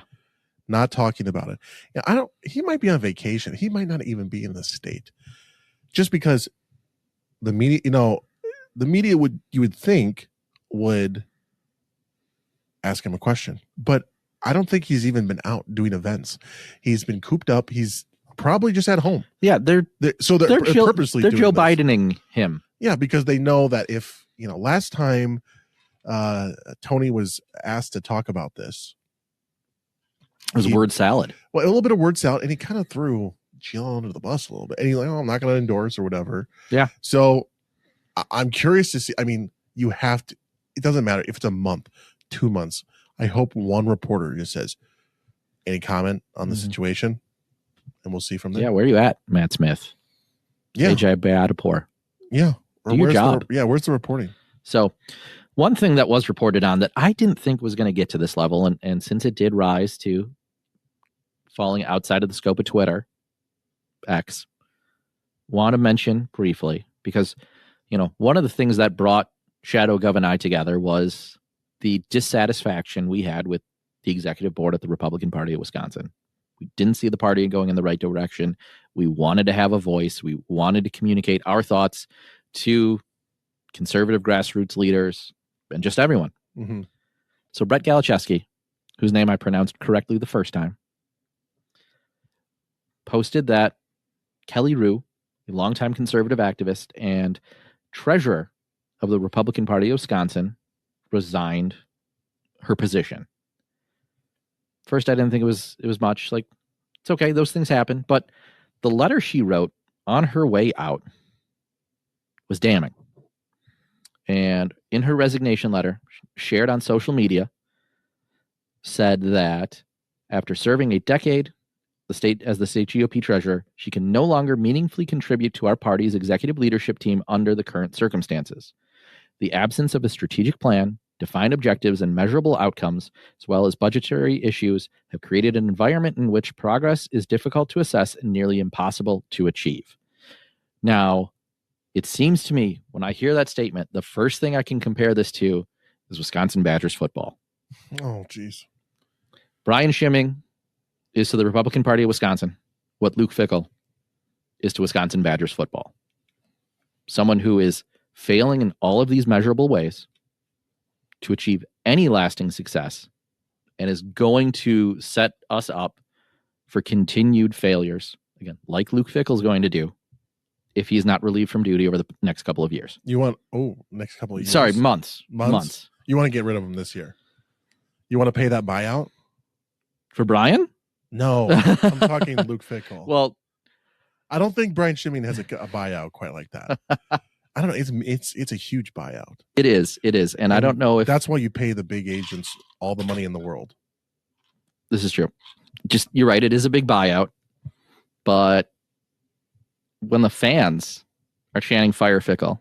Not talking about it. He might be on vacation. He might not even be in the state. Just because the media, you would think would ask him a question. But I don't think he's even been out doing events. He's been cooped up. He's probably just at home. Yeah, they're purposely they're doing Joe this. Bidening him. Yeah, because they know that if last time Tony was asked to talk about this, it was word salad. Well, a little bit of word salad, and he kind of threw Jill under the bus a little bit. And he's like, "Oh, I'm not going to endorse or whatever." Yeah. So I'm curious to see. I mean, you have to. It doesn't matter if it's a month, 2 months. I hope one reporter just says, "Any comment on the situation?" And we'll see from there. Yeah, where are you at, Matt Smith? Yeah. AJ Beatapor. Yeah. Do your job. Where's the reporting? So one thing that was reported on that I didn't think was going to get to this level, and since it did rise to falling outside of the scope of Twitter, X, want to mention briefly, because, one of the things that brought Shadow Gov and I together was the dissatisfaction we had with the executive board at the Republican Party of Wisconsin. We didn't see the party going in the right direction. We wanted to have a voice. We wanted to communicate our thoughts to conservative grassroots leaders and just everyone. Mm-hmm. So Brett Galichewski, whose name I pronounced correctly the first time, posted that Kelly Rue, a longtime conservative activist and treasurer of the Republican Party of Wisconsin, resigned her position. First, I didn't think it was much. Like, it's okay, those things happen. But the letter she wrote on her way out was damning. And in her resignation letter, shared on social media, said that after serving a decade as the state GOP treasurer, she can no longer meaningfully contribute to our party's executive leadership team under the current circumstances. The absence of a strategic plan, defined objectives, and measurable outcomes, as well as budgetary issues, have created an environment in which progress is difficult to assess and nearly impossible to achieve. Now, it seems to me, when I hear that statement, the first thing I can compare this to is Wisconsin Badgers football. Oh, geez. Brian Schimming is to the Republican Party of Wisconsin what Luke Fickell is to Wisconsin Badgers football. Someone who is failing in all of these measurable ways to achieve any lasting success and is going to set us up for continued failures, again, like Luke Fickell's going to do, if he's not relieved from duty over the next couple of years. Next couple of years. Sorry, months. You want to get rid of him this year? You want to pay that buyout? For Brian? No, I'm talking Luke Fickell. Well, I don't think Brian Schimming has a buyout quite like that. I don't know. It's a huge buyout. It is. And I don't know if that's why you pay the big agents all the money in the world. This is true. You're right. It is a big buyout, but when the fans are chanting fire Fickle,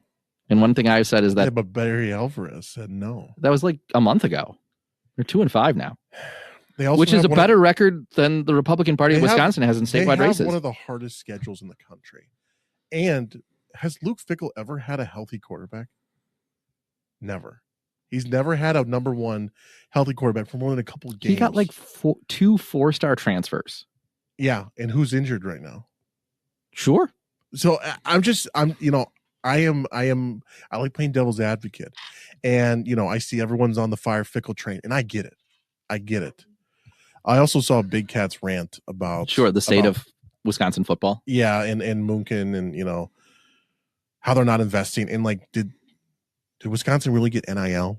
and one thing I've said is that but Barry Alvarez said no. That was like a month ago. They're 2-5 now. They also which is a better record than the Republican Party of Wisconsin has in statewide races. They have one of the hardest schedules in the country. And has Luke Fickell ever had a healthy quarterback? Never. He's never had a number one healthy quarterback for more than a couple of games. He got like 2 4-star transfers. Yeah, and who's injured right now? Sure. So I like playing devil's advocate. And, I see everyone's on the fire Fickell train, and I get it. I also saw Big Cat's rant about the state of Wisconsin football. Yeah, and Munkin and how they're not investing. And like, did Wisconsin really get NIL?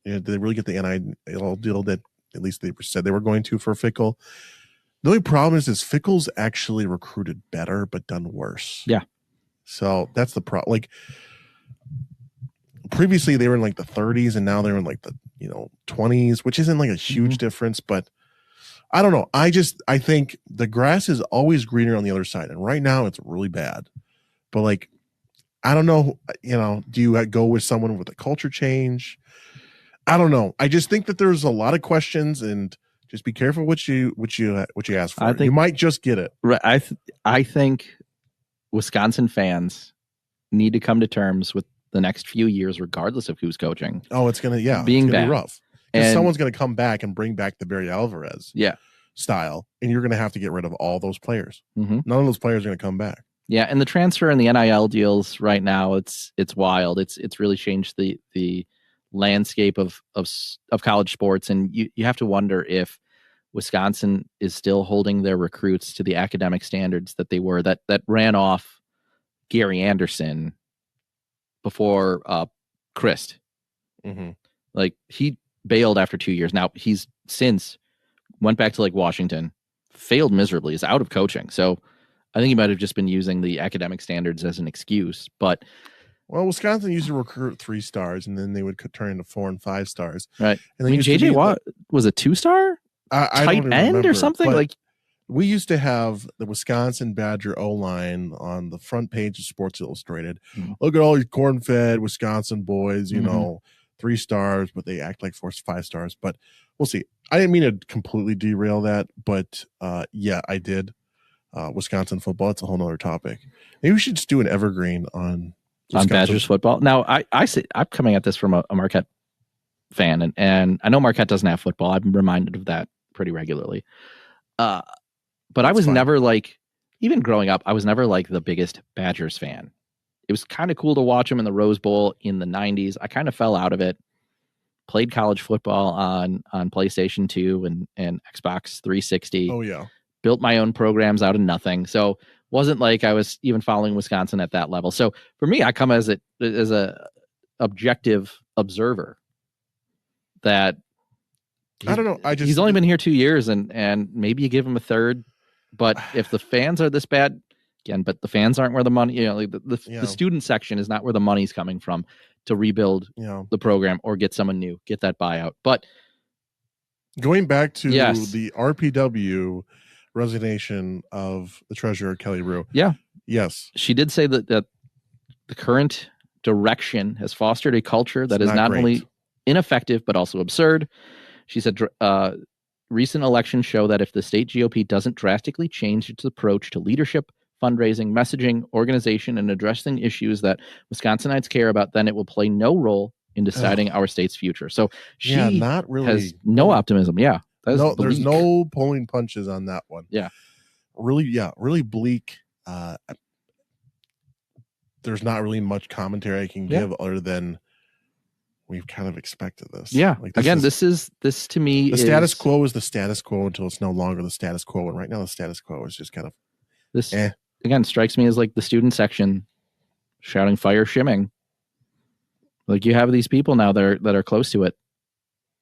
Did they really get the NIL deal that at least they said they were going to for Fickell? The only problem is Fickell's actually recruited better but done worse. Yeah. So that's the problem. Like previously they were in like the 30s and now they're in like the 20s, which isn't like a huge difference, but I don't know. I think the grass is always greener on the other side, and right now it's really bad. But like, I don't know. Do you go with someone with a culture change? I don't know. I just think that there's a lot of questions, and just be careful what you ask for. You might just get it. Right. I think Wisconsin fans need to come to terms with the next few years, regardless of who's coaching. Oh, it's gonna be rough. Because someone's going to come back and bring back the Barry Alvarez style, and you're going to have to get rid of all those players. None of those players are going to come back. Yeah, and the transfer and the NIL deals right now, it's wild. It's really changed the landscape of college sports, and you have to wonder if Wisconsin is still holding their recruits to the academic standards that they were that ran off Gary Anderson before Christ. Like he bailed after 2 years. Now he's since went back to like Washington, failed miserably, is out of coaching. So I think he might have just been using the academic standards as an excuse. But Wisconsin used to recruit 3 stars, and then they would turn into 4 and 5 stars. Right. And then JJ Watt was a 2-star tight end or something. Like we used to have the Wisconsin Badger O-line on the front page of Sports Illustrated. Look at all these corn-fed Wisconsin boys, 3 stars, but they act like 4 5 stars. But we'll see. I didn't mean to completely derail that, but I did. Wisconsin football, it's a whole nother topic. Maybe we should just do an evergreen on Badgers football. Now, I see, I'm coming at this from a Marquette fan, and I know Marquette doesn't have football. I'm reminded of that pretty regularly. But I was never like, even growing up, I was never like the biggest Badgers fan. It was kind of cool to watch them in the Rose Bowl in the 90s. I kind of fell out of it. Played college football on PlayStation 2 and Xbox 360. Oh, yeah. Built my own programs out of nothing. So wasn't like I was even following Wisconsin at that level. So for me, I come as a objective observer that I don't know. He's only been here 2 years and maybe you give him a third, but if the fans are this bad, again, but the fans aren't where the money, the student section is not where the money's coming from to rebuild the program or get someone new, get that buyout. But going back to the RPW resignation of the treasurer, Kelly Rue. Yeah. Yes. She did say that the current direction has fostered a culture that is not only ineffective, but also absurd. She said, recent elections show that if the state GOP doesn't drastically change its approach to leadership, fundraising, messaging, organization, and addressing issues that Wisconsinites care about, then it will play no role in deciding our state's future. So she not really has no optimism. Yeah. There's no pulling punches on that one. Yeah. Really bleak. There's not really much commentary I can give other than we've kind of expected this. Yeah. Like this to me the status quo is the status quo until it's no longer the status quo. And right now the status quo is just kind of this again strikes me as like the student section shouting fire shimming. Like you have these people now that are close to it.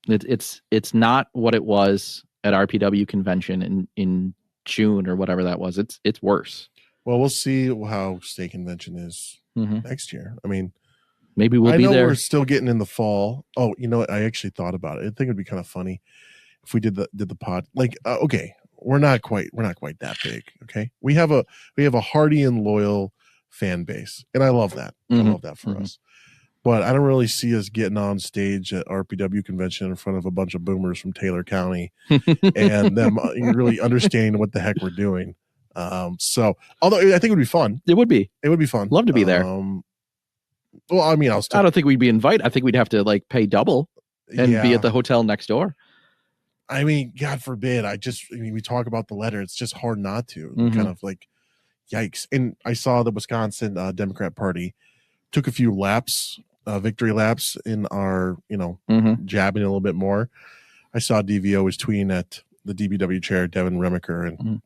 It's not what it was at RPW convention in June or whatever that was. It's worse. Well, we'll see how state convention is next year. I mean, maybe we'll be there. I know we're still getting in the fall. Oh, you know what? I actually thought about it. I think it'd be kind of funny if we did the pod. Like, okay, we're not quite that big. Okay, we have a hearty and loyal fan base, and I love that. I love that for us. But I don't really see us getting on stage at RPW convention in front of a bunch of boomers from Taylor County and them really understanding what the heck we're doing. So, although I think it would be fun. It would be fun. Love to be there. Well, I mean, I don't think we'd be invited. I think we'd have to like pay double and be at the hotel next door. I mean, God forbid. We talk about the letter. It's just hard not to. Kind of like, yikes. And I saw the Wisconsin Democrat Party took a few laps, victory laps in our, jabbing a little bit more. I saw DVO was tweeting at the DBW chair, Devin Remiker, and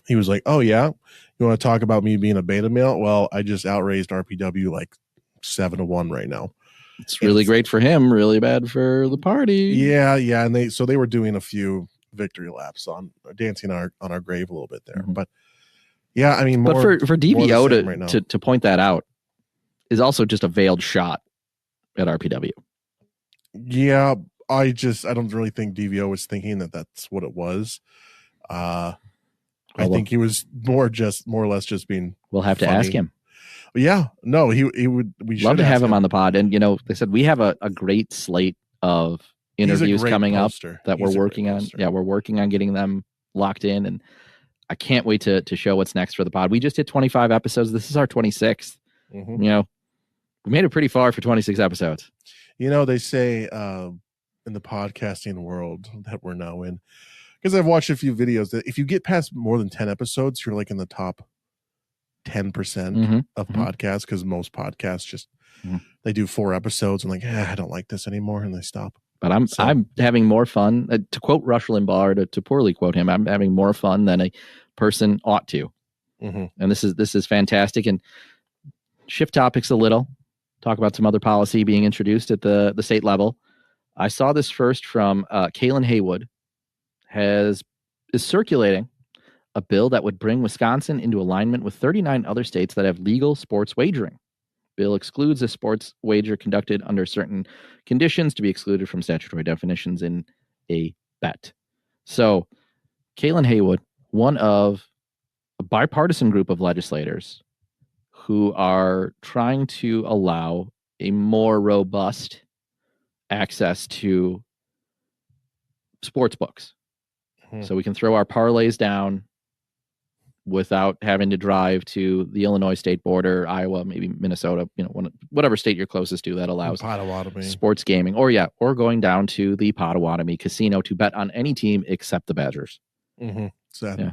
he was like, "Oh yeah, you want to talk about me being a beta male? Well, I just outraised RPW like 7-1 right now." It's really great for him, really bad for the party. Yeah, and they were doing a few victory laps on dancing on our grave a little bit there, but yeah, I mean, but for DVO to point that out is also just a veiled shot at RPW. Yeah, I don't really think DVO was thinking that that's what it was. I think he was more or less just being. We'll have to ask him. Yeah, no, he would. We should love to have him on the pod, and they said we have a great slate of interviews coming up that we're working on. Yeah, we're working on getting them locked in, and I can't wait to show what's next for the pod. We just hit 25 episodes. This is our 26th. We made it pretty far for 26 episodes. They say in the podcasting world that we're now in, because I've watched a few videos, that if you get past more than 10 episodes, you're like in the top 10% of podcasts, because most podcasts just they do 4 episodes and like, I don't like this anymore, and they stop. But I'm having more fun. To quote Rush Limbaugh, or to poorly quote him, I'm having more fun than a person ought to. And this is fantastic. And shift topics a little. Talk about some other policy being introduced at the state level. I saw this first from Kaylin Haywood is circulating a bill that would bring Wisconsin into alignment with 39 other states that have legal sports wagering. Bill excludes a sports wager conducted under certain conditions to be excluded from statutory definitions in a bet. So Kaylin Haywood, one of a bipartisan group of legislators who are trying to allow a more robust access to sports books. So we can throw our parlays down without having to drive to the Illinois state border, Iowa, maybe Minnesota, whatever state you're closest to that allows sports gaming, or going down to the Potawatomi casino to bet on any team except the Badgers. Yeah.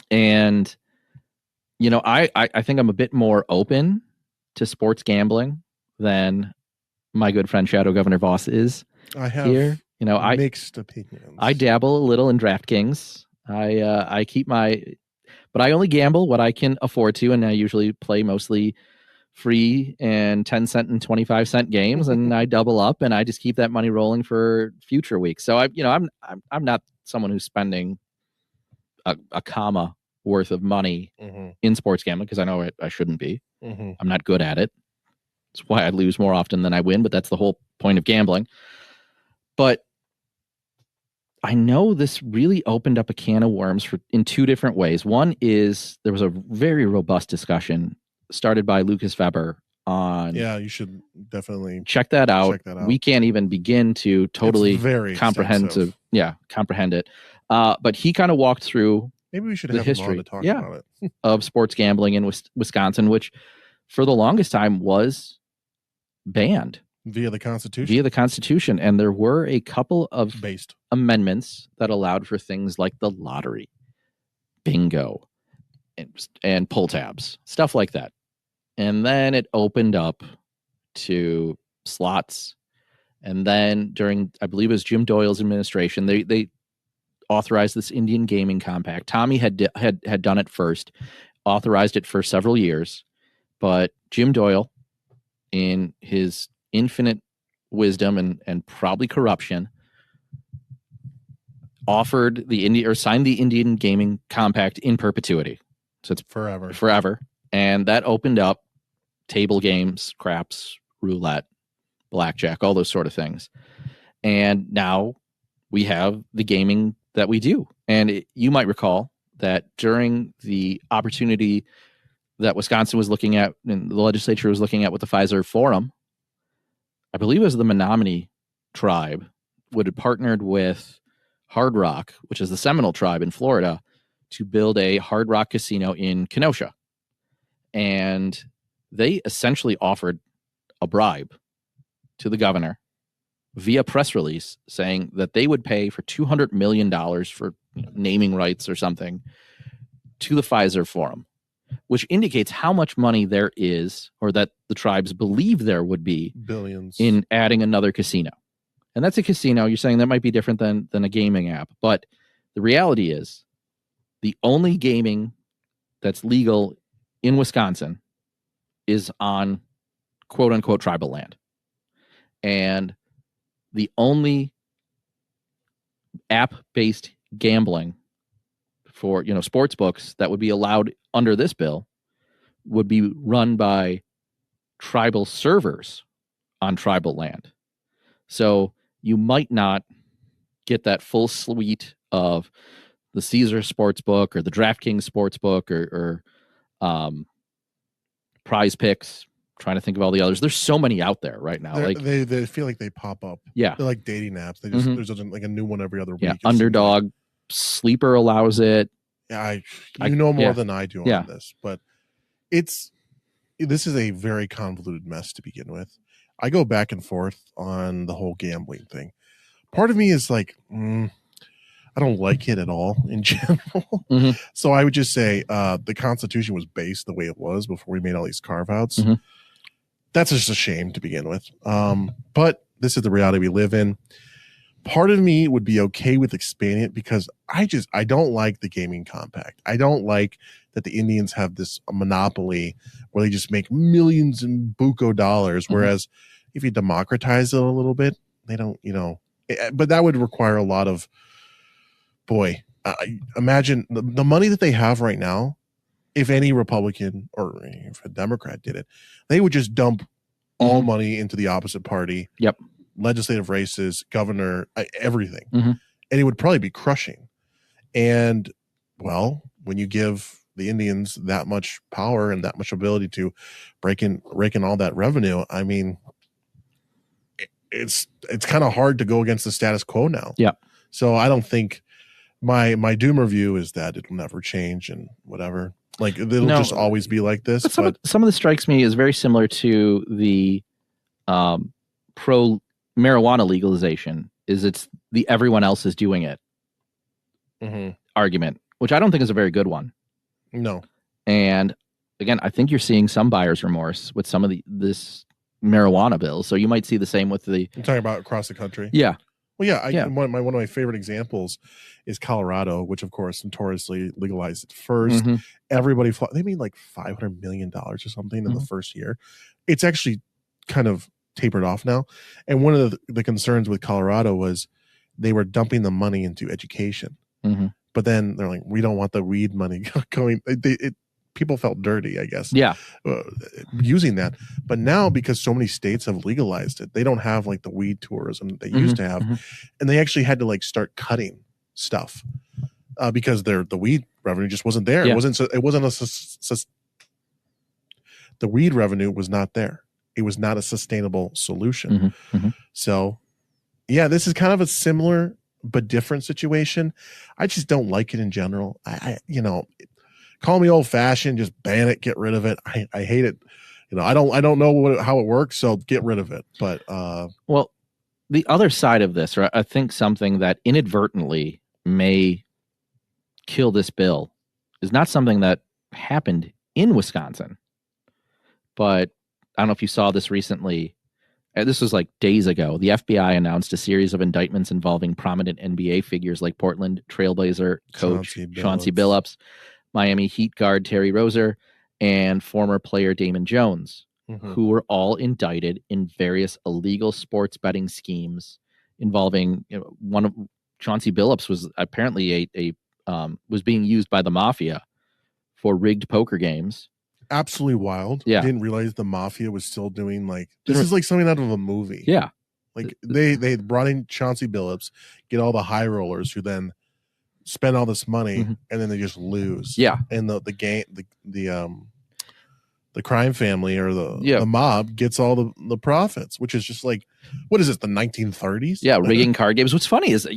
And I think I'm a bit more open to sports gambling than my good friend Shadow Governor Voss is. I have here. mixed opinions. I dabble a little in DraftKings. I keep but I only gamble what I can afford to, and I usually play mostly free and 10-cent and 25-cent games, and I double up, and I just keep that money rolling for future weeks. So I'm not someone who's spending a comma worth of money in sports gambling, because I know I shouldn't be. I'm not good at it. It's why I lose more often than I win, but that's the whole point of gambling. But I know this really opened up a can of worms in 2 different ways. One is there was a very robust discussion started by Lucas Weber on. Yeah, you should definitely check that out. We can't even begin to totally comprehend it. But he kind of walked through. Maybe we should have him on to talk about it. of sports gambling in Wisconsin, which for the longest time was banned via the Constitution. And there were a couple of amendments that allowed for things like the lottery, bingo, and pull tabs, stuff like that. And then it opened up to slots. And then during, I believe it was Jim Doyle's administration, they authorized this Indian Gaming Compact. Tommy had done it first, authorized it for several years, but Jim Doyle, in his infinite wisdom and probably corruption, offered signed the Indian Gaming Compact in perpetuity. So it's forever. And that opened up table games, craps, roulette, blackjack, all those sort of things. And now we have the gaming that we do. And you might recall that during the opportunity that Wisconsin was looking at and the legislature was looking at with the Pfizer Forum, I believe it was the Menominee tribe would have partnered with Hard Rock, which is the Seminole tribe in Florida, to build a Hard Rock casino in Kenosha. And they essentially offered a bribe to the governor via press release saying that they would pay for $200 million for naming rights or something to the Pfizer Forum, which indicates how much money there is, or that the tribes believe there would be, billions, in adding another casino. And that's a casino. You're saying that might be different than a gaming app. But the reality is the only gaming that's legal in Wisconsin is on quote unquote tribal land. And the only app-based gambling for, sports books that would be allowed under this bill would be run by tribal servers on tribal land. So you might not get that full suite of the Caesar Sportsbook or the DraftKings Sportsbook or Prize Picks. Trying to think of all the others. There's so many out there right now. They feel like they pop up. Yeah, they're like dating apps. They just there's like a new one every other week. Yeah, Underdog, Sleeper allows it. Yeah, you know more than I do on this, but this is a very convoluted mess to begin with. I go back and forth on the whole gambling thing. Part of me is like, I don't like it at all in general. So I would just say the Constitution was based the way it was before we made all these carve-outs. That's just a shame to begin with. But this is the reality we live in. Part of me would be okay with expanding it because I don't like the gaming compact. I don't like that the Indians have this monopoly where they just make millions in buco dollars. Whereas if you democratize it a little bit, they don't, but that would require a lot of, imagine the money that they have right now. If any Republican or if a Democrat did it, they would just dump all money into the opposite party. Yep. Legislative races, governor, everything. And it would probably be crushing. And well, when you give the Indians that much power and that much ability to rake in all that revenue, I mean, it's kind of hard to go against the status quo now. Yeah. So I don't think my doomer view is that it'll never change and whatever. Like it'll just always be like this. But some of this strikes me as very similar to the pro marijuana legalization. It's the everyone else is doing it argument, which I don't think is a very good one. No. And again, I think you're seeing some buyer's remorse with some of this marijuana bill. So you might see the same with the. I'm talking about across the country. Yeah. Well, yeah. One of my favorite examples is Colorado, which of course notoriously legalized it first. Everybody, they made like $500 million or something in the first year. It's actually kind of tapered off now. And one of the concerns with Colorado was they were dumping the money into education. But then they're like, we don't want the weed money going. People felt dirty, I guess. Yeah. Using that. But now, because so many states have legalized it, they don't have like the weed tourism that they used to have. And they actually had to like start cutting stuff because the weed revenue just wasn't there. Yeah. The weed revenue was not there. It was not a sustainable solution. So yeah, this is kind of a similar but different situation. I just don't like it in general. I call me old fashioned, just ban it, get rid of it. I hate it. I don't know how it works, so get rid of it. But well, the other side of this, or I think something that inadvertently may kill this bill, is not something that happened in Wisconsin. But I don't know if you saw this recently. This was like days ago. The FBI announced a series of indictments involving prominent NBA figures like Portland Trailblazer coach Chauncey Billups, Miami Heat guard Terry Rozier, and former player Damon Jones, who were all indicted in various illegal sports betting schemes involving one of Chauncey Billups was apparently was being used by the mafia for rigged poker games. Absolutely wild. Yeah. I didn't realize the mafia was still doing this is like something out of a movie. Yeah. Like they brought in Chauncey Billups, get all the high rollers who then spend all this money and then they just lose. Yeah. And the crime family or the mob gets all the profits, which is just like, what is it, the 1930s? Yeah, rigging card games. What's funny is,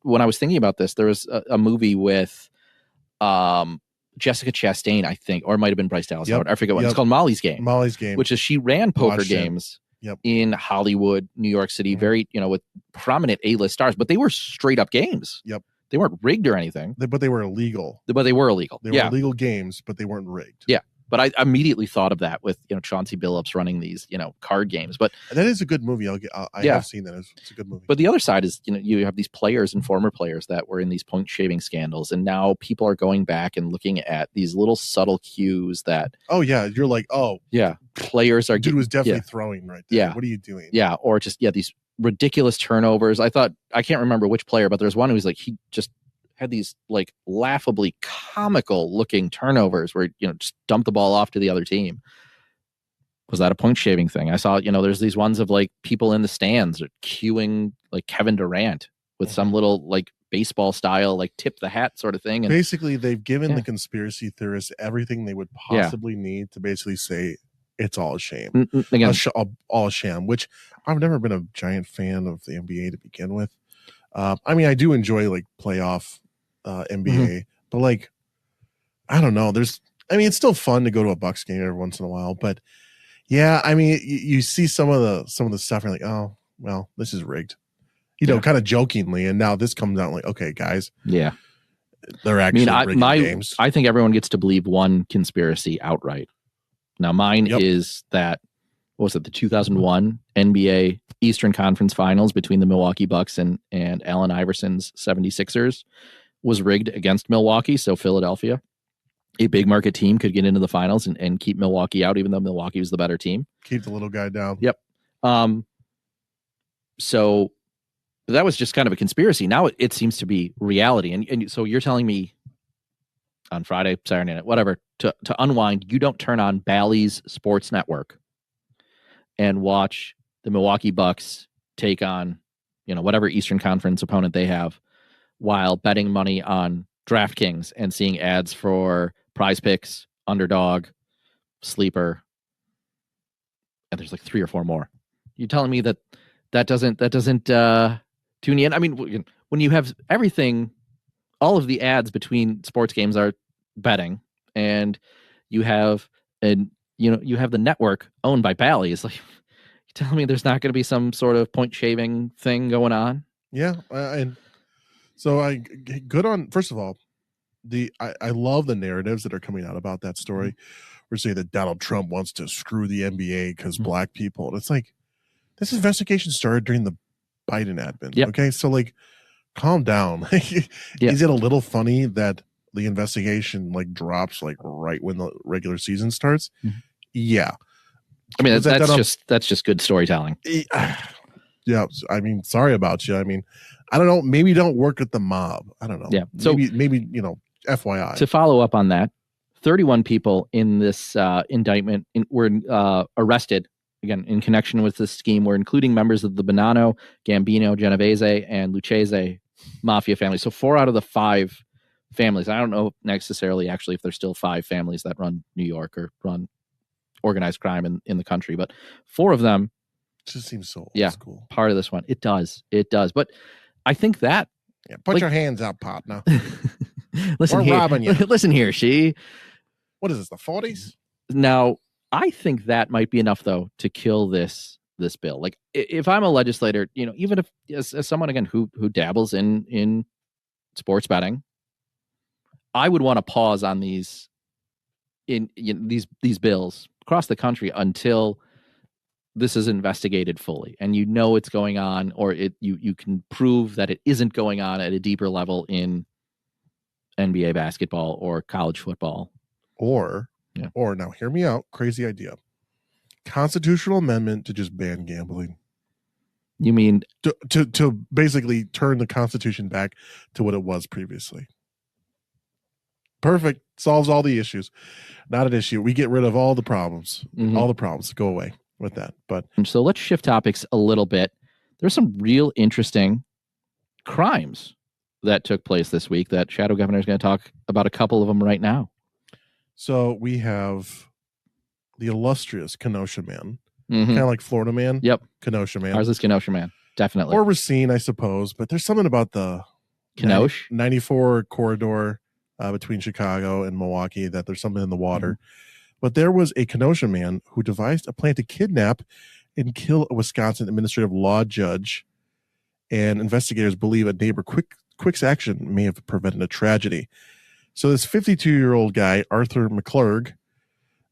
when I was thinking about this, there was a movie with Jessica Chastain, I think, or it might have been Bryce Dallas Howard. I forget what. It's called Molly's Game. Molly's Game. Which is she ran poker games in Hollywood, New York City, very, with prominent A-list stars, but they were straight up games. Yep. They weren't rigged or anything. But they were illegal. They were illegal. They were illegal games, but they weren't rigged. Yeah. But I immediately thought of that with, Chauncey Billups running these, card games. But that is a good movie. I have seen that. It's a good movie. But the other side is, you have these players and former players that were in these point shaving scandals. And now people are going back and looking at these little subtle cues that. Oh, yeah. You're like, oh. Yeah. Players are. Dude was definitely throwing right there. Yeah. What are you doing? Yeah. Or just, these ridiculous turnovers. I can't remember which player, but there's one who's like, he just had these like laughably comical looking turnovers where, just dump the ball off to the other team. Was that a point shaving thing? I saw, there's these ones of like people in the stands cueing like Kevin Durant with some little like baseball style, like tip the hat sort of thing. And basically they've given the conspiracy theorists everything they would possibly need to basically say it's all a shame. Again, all a sham, which I've never been a giant fan of the NBA to begin with. I mean, I do enjoy like playoff NBA, but like, I don't know. It's still fun to go to a Bucks game every once in a while, but yeah, I mean, you see some of the stuff and you're like, oh, well, this is rigged, kind of jokingly. And now this comes out like, okay, guys, they're actually rigging games. I think everyone gets to believe one conspiracy outright. Now mine is that, what was it? The 2001 NBA Eastern Conference Finals between the Milwaukee Bucks and Allen Iverson's 76ers was rigged against Milwaukee. So Philadelphia, a big market team, could get into the finals and keep Milwaukee out, even though Milwaukee was the better team. Keep the little guy down. Yep. So that was just kind of a conspiracy. Now it seems to be reality. And so you're telling me on Friday, Saturday night, whatever, to unwind, you don't turn on Bally's Sports Network and watch the Milwaukee Bucks take on, whatever Eastern Conference opponent they have, while betting money on DraftKings and seeing ads for Prize Picks, Underdog, Sleeper, and there's like 3 or 4 more. You're telling me that doesn't tune you in? I mean, when you have everything, all of the ads between sports games are betting, and you have you have the network owned by Bally's. Like, you telling me there's not going to be some sort of point shaving thing going on? Yeah, and so first of all, I love the narratives that are coming out about that story. We're saying that Donald Trump wants to screw the NBA because black people. And it's like, this investigation started during the Biden admin. Yep. Okay, so like, calm down. Is it a little funny that the investigation like drops like right when the regular season starts? Yeah, I mean that's just good storytelling. Yeah, I mean, sorry about you. I mean, I don't know. Maybe don't work with the mob. I don't know. Yeah. So maybe FYI. To follow up on that, 31 people in this indictment were arrested, again, in connection with this scheme. We're including members of the Bonanno, Gambino, Genovese, and Lucchese mafia families. So 4 out of the 5 families. I don't know necessarily actually if there's still 5 families that run New York or run organized crime in the country, but 4 of them. It just seems so old school. Part of this one. It does. But I think that. Yeah, put your hands up, partner. Listen We're here. robbing you. Listen here, she. What is this, the 40s? Now, I think that might be enough, though, to kill this bill. Like, if I'm a legislator, even if as someone again who dabbles in sports betting, I would want to pause on these these bills across the country until this is investigated fully and it's going on, or you can prove that it isn't going on at a deeper level in NBA basketball or college football. Or now hear me out, crazy idea. Constitutional amendment to just ban gambling. You mean to basically turn the Constitution back to what it was previously. Perfect. Solves all the issues. Not an issue. We get rid of all the problems. All the problems go away with that. But so let's shift topics a little bit. There's some real interesting crimes that took place this week that Shadow Governor is going to talk about a couple of them right now. So we have the illustrious Kenosha Man, kind of like Florida Man. Yep. Kenosha Man. Ours is Kenosha Man. Definitely. Or Racine, I suppose. But there's something about the Kenosha 94 corridor between Chicago and Milwaukee that there's something in the water. But there was a Kenosha man who devised a plan to kidnap and kill a Wisconsin administrative law judge. And investigators believe a neighbor quick's action may have prevented a tragedy. So this 52-year-old guy, Arthur McClurg,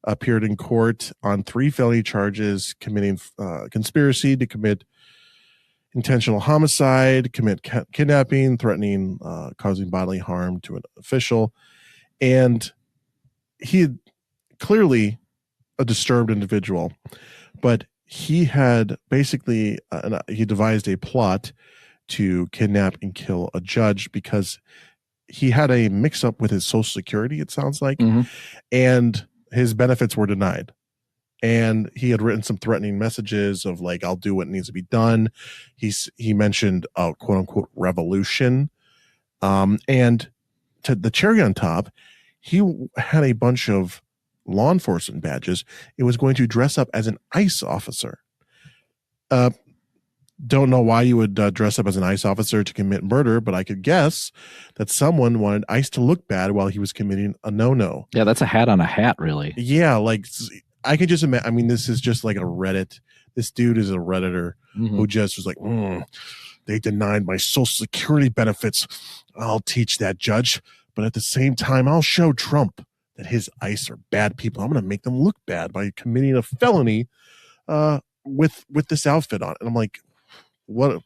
appeared in court on 3 felony charges, committing conspiracy to commit intentional homicide, commit kidnapping, threatening, causing bodily harm to an official. And he had clearly a disturbed individual, but he had basically, he devised a plot to kidnap and kill a judge because he had a mix-up with his Social Security, it sounds like, and his benefits were denied. And he had written some threatening messages of like, I'll do what needs to be done. He mentioned a quote unquote revolution. And to the cherry on top, he had a bunch of law enforcement badges. It was going to dress up as an ICE officer. Don't know why you would dress up as an ICE officer to commit murder, but I could guess that someone wanted ICE to look bad while he was committing a no-no. Yeah, that's a hat on a hat, really. Yeah, like I could just imagine. I mean, this is just like a Reddit. This dude is a Redditor who just was like, they denied my Social Security benefits. I'll teach that judge. But at the same time, I'll show Trump that his ICE are bad people. I'm going to make them look bad by committing a felony with this outfit on. And I'm like, what?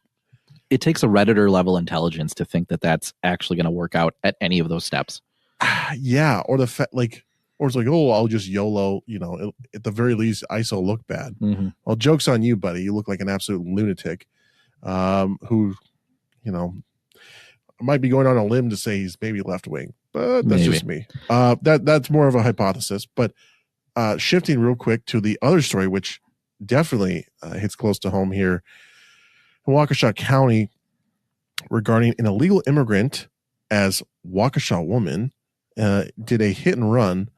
It takes a Redditor level intelligence to think that that's actually going to work out at any of those steps. Yeah. Or or it's like, oh, I'll just YOLO, at the very least, ICE will look bad. Well, joke's on you, buddy. You look like an absolute lunatic who, might be going on a limb to say he's maybe left wing, but that's just me. That's more of a hypothesis. But shifting real quick to the other story, which definitely hits close to home here in Waukesha County regarding an illegal immigrant as Waukesha woman did a hit and run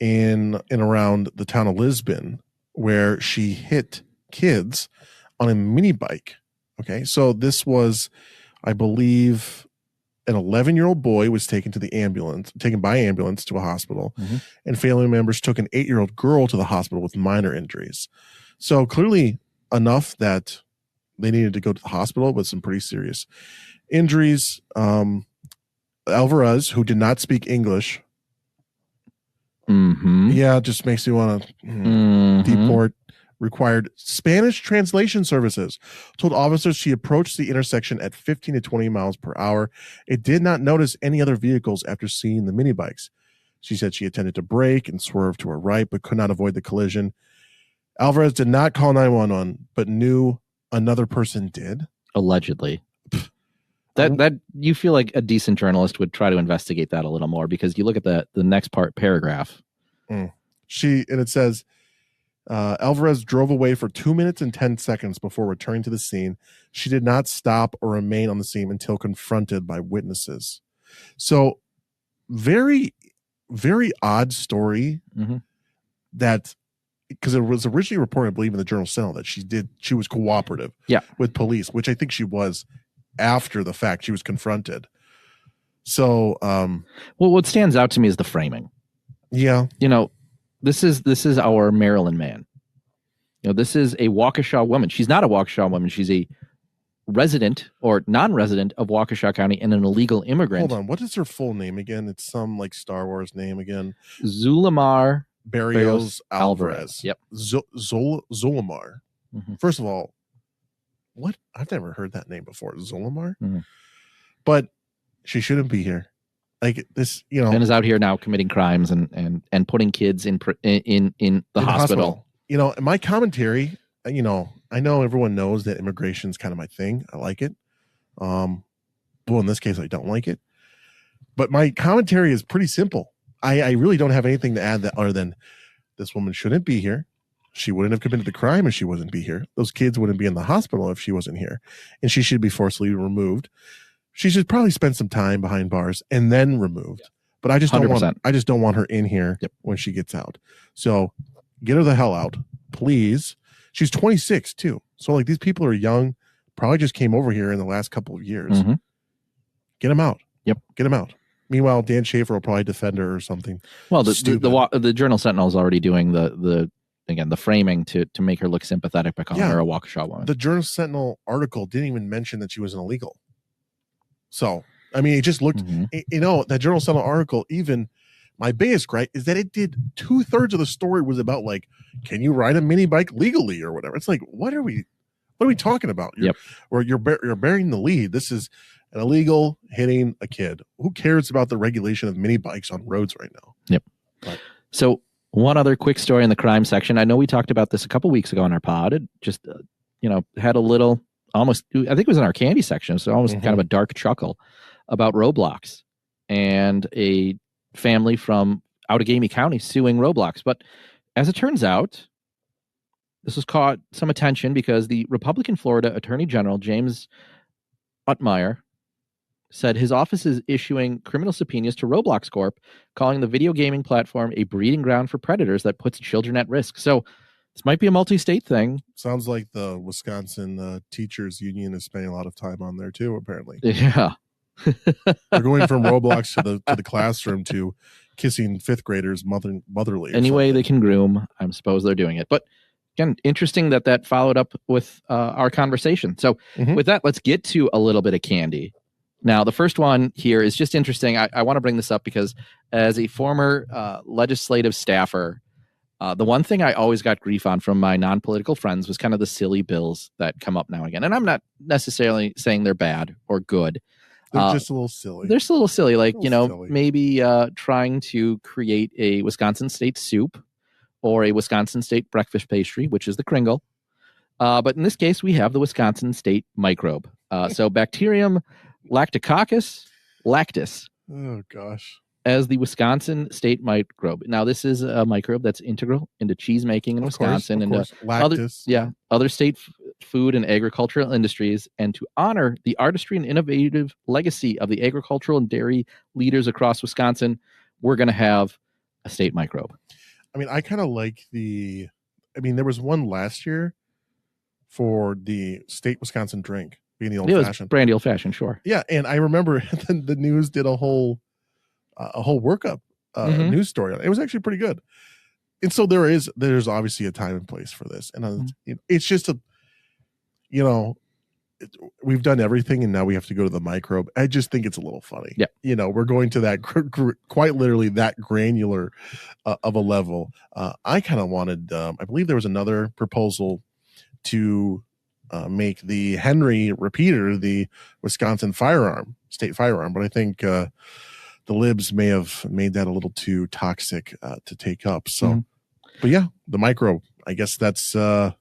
in around the town of Lisbon, where she hit kids on a mini bike. Okay, so this was, I believe, an 11-year-old boy was taken by ambulance to a hospital, and family members took an 8-year-old girl to the hospital with minor injuries. So clearly enough that they needed to go to the hospital with some pretty serious injuries. Alvarez, who did not speak English, it just makes you want to deport, required Spanish translation services, told officers she approached the intersection at 15 to 20 miles per hour. It did not notice any other vehicles after seeing the mini bikes. She said she attempted to brake and swerve to her right, but could not avoid the collision. Alvarez did not call 911, but knew another person did. Allegedly. That you feel like a decent journalist would try to investigate that a little more, because you look at the next paragraph. It says Alvarez drove away for 2 minutes and 10 seconds before returning to the scene. She did not stop or remain on the scene until confronted by witnesses. So very, very odd story that, because it was originally reported, I believe, in the Journal Sentinel that she was cooperative with police, which I think she was after the fact. She was confronted. So what stands out to me is the framing. This is our Maryland man. This is a Waukesha woman. She's not a Waukesha woman. She's a resident or non-resident of Waukesha County and an illegal immigrant. Hold on, what is her full name again? It's some like Star Wars name again. Zulimar Barrios Alvarez. Yep. Zulimar. First of all, what? I've never heard that name before. Zulimar? But she shouldn't be here. Like this, and is out here now committing crimes and putting kids in the hospital. In my commentary, I know everyone knows that immigration is kind of my thing. I like it. Well, in this case, I don't like it. But my commentary is pretty simple. I really don't have anything to add other than this woman shouldn't be here. She wouldn't have committed the crime if she wasn't be here. Those kids wouldn't be in the hospital if she wasn't here. And she should be forcibly removed. she should probably spend some time behind bars and then removed. But I just don't 100%. want. I just don't want her in here when she gets out. So get her the hell out, please. She's 26 too. So like these people are young, probably just came over here in the last couple of years. Mm-hmm. Get them out. Yep. Get them out. Meanwhile, Dan Schaefer will probably defend her or something. Well, the Journal Sentinel is already doing the framing to make her look sympathetic by calling her a Waukesha woman. The Journal Sentinel article didn't even mention that she was an illegal. So, I mean, it just looked, that Journal Sentinel article, even my biggest gripe is that it did 2/3 of the story was about like, can you ride a mini bike legally or whatever? It's like, what are we talking about? You're bearing the lead. This is an illegal hitting a kid. Who cares about the regulation of mini bikes on roads right now? Yep. But, so one other quick story in the crime section. I know we talked about this a couple weeks ago on our pod. It just, had a little, almost, I think it was in our candy section. So almost kind of a dark chuckle about Roblox and a family from Outagamie County suing Roblox. But as it turns out, this has caught some attention because the Republican Florida Attorney General, James Utmeyer, said his office is issuing criminal subpoenas to Roblox Corp, calling the video gaming platform a breeding ground for predators that puts children at risk. So this might be a multi-state thing. Sounds like the Wisconsin Teachers Union is spending a lot of time on there too, apparently. Yeah. They're going from Roblox to the classroom to kissing fifth graders motherly. Any way they can groom, I suppose they're doing it. But again, interesting that followed up with our conversation. So with that, let's get to a little bit of candy. Now, the first one here is just interesting. I want to bring this up because as a former legislative staffer, the one thing I always got grief on from my non-political friends was kind of the silly bills that come up now and again. And I'm not necessarily saying they're bad or good. They're just a little silly. They're just a little silly. Like, silly. Maybe trying to create a Wisconsin State soup or a Wisconsin State breakfast pastry, which is the Kringle. But in this case, we have the Wisconsin State microbe. So Bacterium Lactococcus lactis. Oh, gosh. As the Wisconsin State microbe. Now, this is a microbe that's integral into cheese making in Wisconsin and other state food and agricultural industries, and to honor the artistry and innovative legacy of the agricultural and dairy leaders across Wisconsin, we're going to have a state microbe. I mean, I kind of like there was one last year for the state Wisconsin drink being the old fashioned. Brandy old fashioned, sure. Yeah, and I remember the news did a whole workup news story on it. It was actually pretty good. And so there's obviously a time and place for this, and it's just we've done everything, and now we have to go to the microbe. I just think it's a little funny. Yeah, we're going to that quite literally that granular of a level. I kind of wanted. I believe there was another proposal to make the Henry repeater the Wisconsin state firearm, but I think the libs may have made that a little too toxic to take up. So, but yeah, the microbe. I guess that's the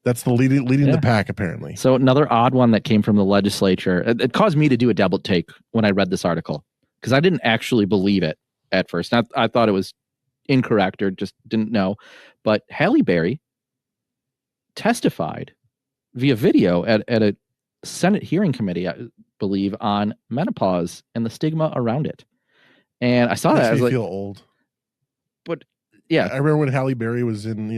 leading the pack, apparently. So another odd one that came from the legislature. It caused me to do a double take when I read this article because I didn't actually believe it at first. I thought it was incorrect or just didn't know. But Halle Berry testified via video at a Senate hearing committee, I believe, on menopause and the stigma around it. And I saw that. I was like, feel old. But yeah, I remember when Halle Berry was in,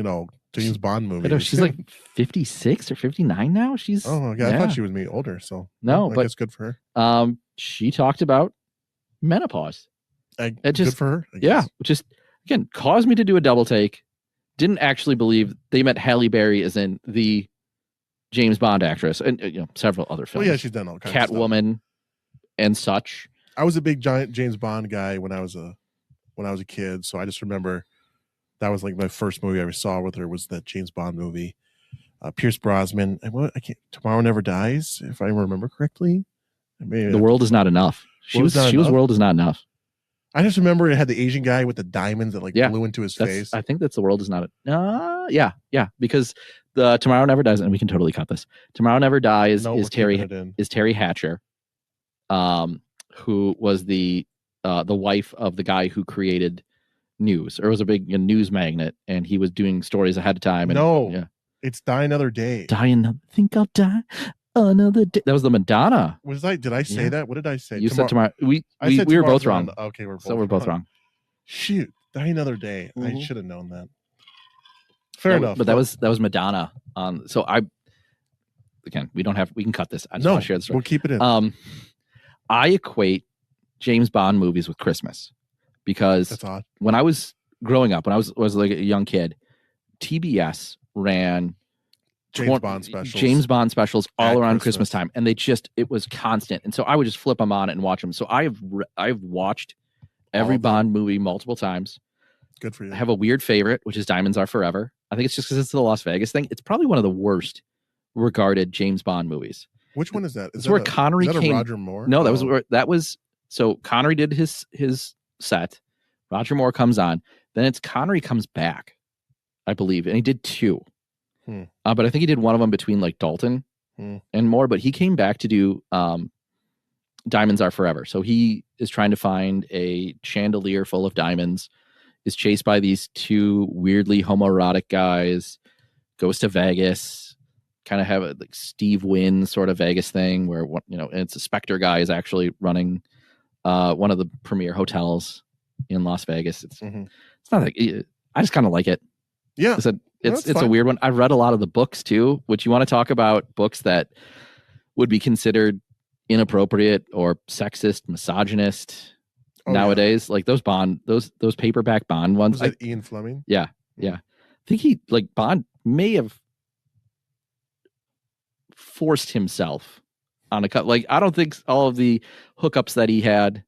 James Bond movies. She's like 56 or 59 now. She's I thought she was me older. So no, I guess good for her. She talked about menopause. Good for her. Yeah, which just again caused me to do a double take. Didn't actually believe they meant Halle Berry as in the James Bond actress, and several other films. Well, yeah, she's done all kinds of stuff. Catwoman and such. I was a big giant James Bond guy when I was a kid, so I just remember that was like my first movie I ever saw with her was that James Bond movie. Pierce Brosnan. Tomorrow Never Dies, if I remember correctly. The World Is Not Enough. She was World Is Not Enough. I just remember it had the Asian guy with the diamonds that blew into his face. I think that's The World Is Not Enough. Yeah, because the Tomorrow Never Dies, and we can totally cut this. Tomorrow Never Dies is Terry Hatcher, who was the wife of the guy who created news, or was a big news magnate, and he was doing stories ahead of time. And, it's Die Another Day. Think I'll die Another day. That was the Madonna. Did I say that? What did I say? You said tomorrow. We were both wrong. Okay, we're both wrong. Shoot, Die Another Day. I should have known that. Fair enough. But that was Madonna. So we can cut this. I just want to share the story. We'll keep it in. I equate James Bond movies with Christmas because that's odd. When I was growing up, when I was like a young kid, TBS ran James Bond specials all around Christmas time, and it was constant. And so I would just flip them on and watch them. So I've watched every Bond movie multiple times. Good for you. I have a weird favorite, which is Diamonds Are Forever. I think it's just because it's the Las Vegas thing. It's probably one of the worst regarded James Bond movies. Which one is that? Is that where Connery came? Roger Moore? No, that was so Connery did his set. Roger Moore comes on. Then it's Connery comes back, I believe, and he did 2. But I think he did one of them between like Dalton and Moore. But he came back to do Diamonds Are Forever. So he is trying to find a chandelier full of diamonds. Is chased by these 2 weirdly homoerotic guys. Goes to Vegas. Kind of have a like Steve Wynn sort of Vegas thing where and it's a Spectre guy is actually running one of the premier hotels in Las Vegas. It's not like I just kind of like it. Yeah, it's a weird one. I've read a lot of the books too. Which you want to talk about books that would be considered inappropriate or sexist, misogynist nowadays, like those paperback Bond ones. Was that Ian Fleming? Yeah. I think Bond may have forced himself on a cut. Like, I don't think all of the hookups that he had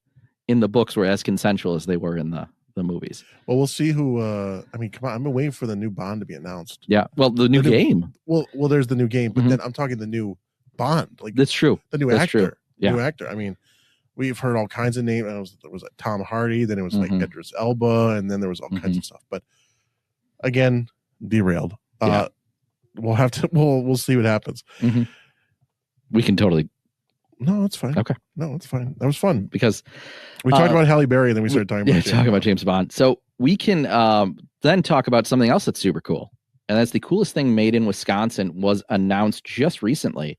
in the books were as consensual as they were in the movies. Well, we'll see who. I mean, come on! I've been waiting for the new Bond to be announced. Yeah. Well, the new game. Well, there's the new game, but then I'm talking the new Bond. Like that's true. The new actor. True. Yeah. New actor. I mean, we've heard all kinds of names. There was like Tom Hardy. Then it was like Idris Elba, and then there was all kinds of stuff. But again, derailed. We'll have to. We'll see what happens. We can totally. No, it's fine. Okay. No, it's fine. That was fun because we talked about Halle Berry, and then we started talking about James Bond. So we can then talk about something else that's super cool, and that's the coolest thing made in Wisconsin was announced just recently.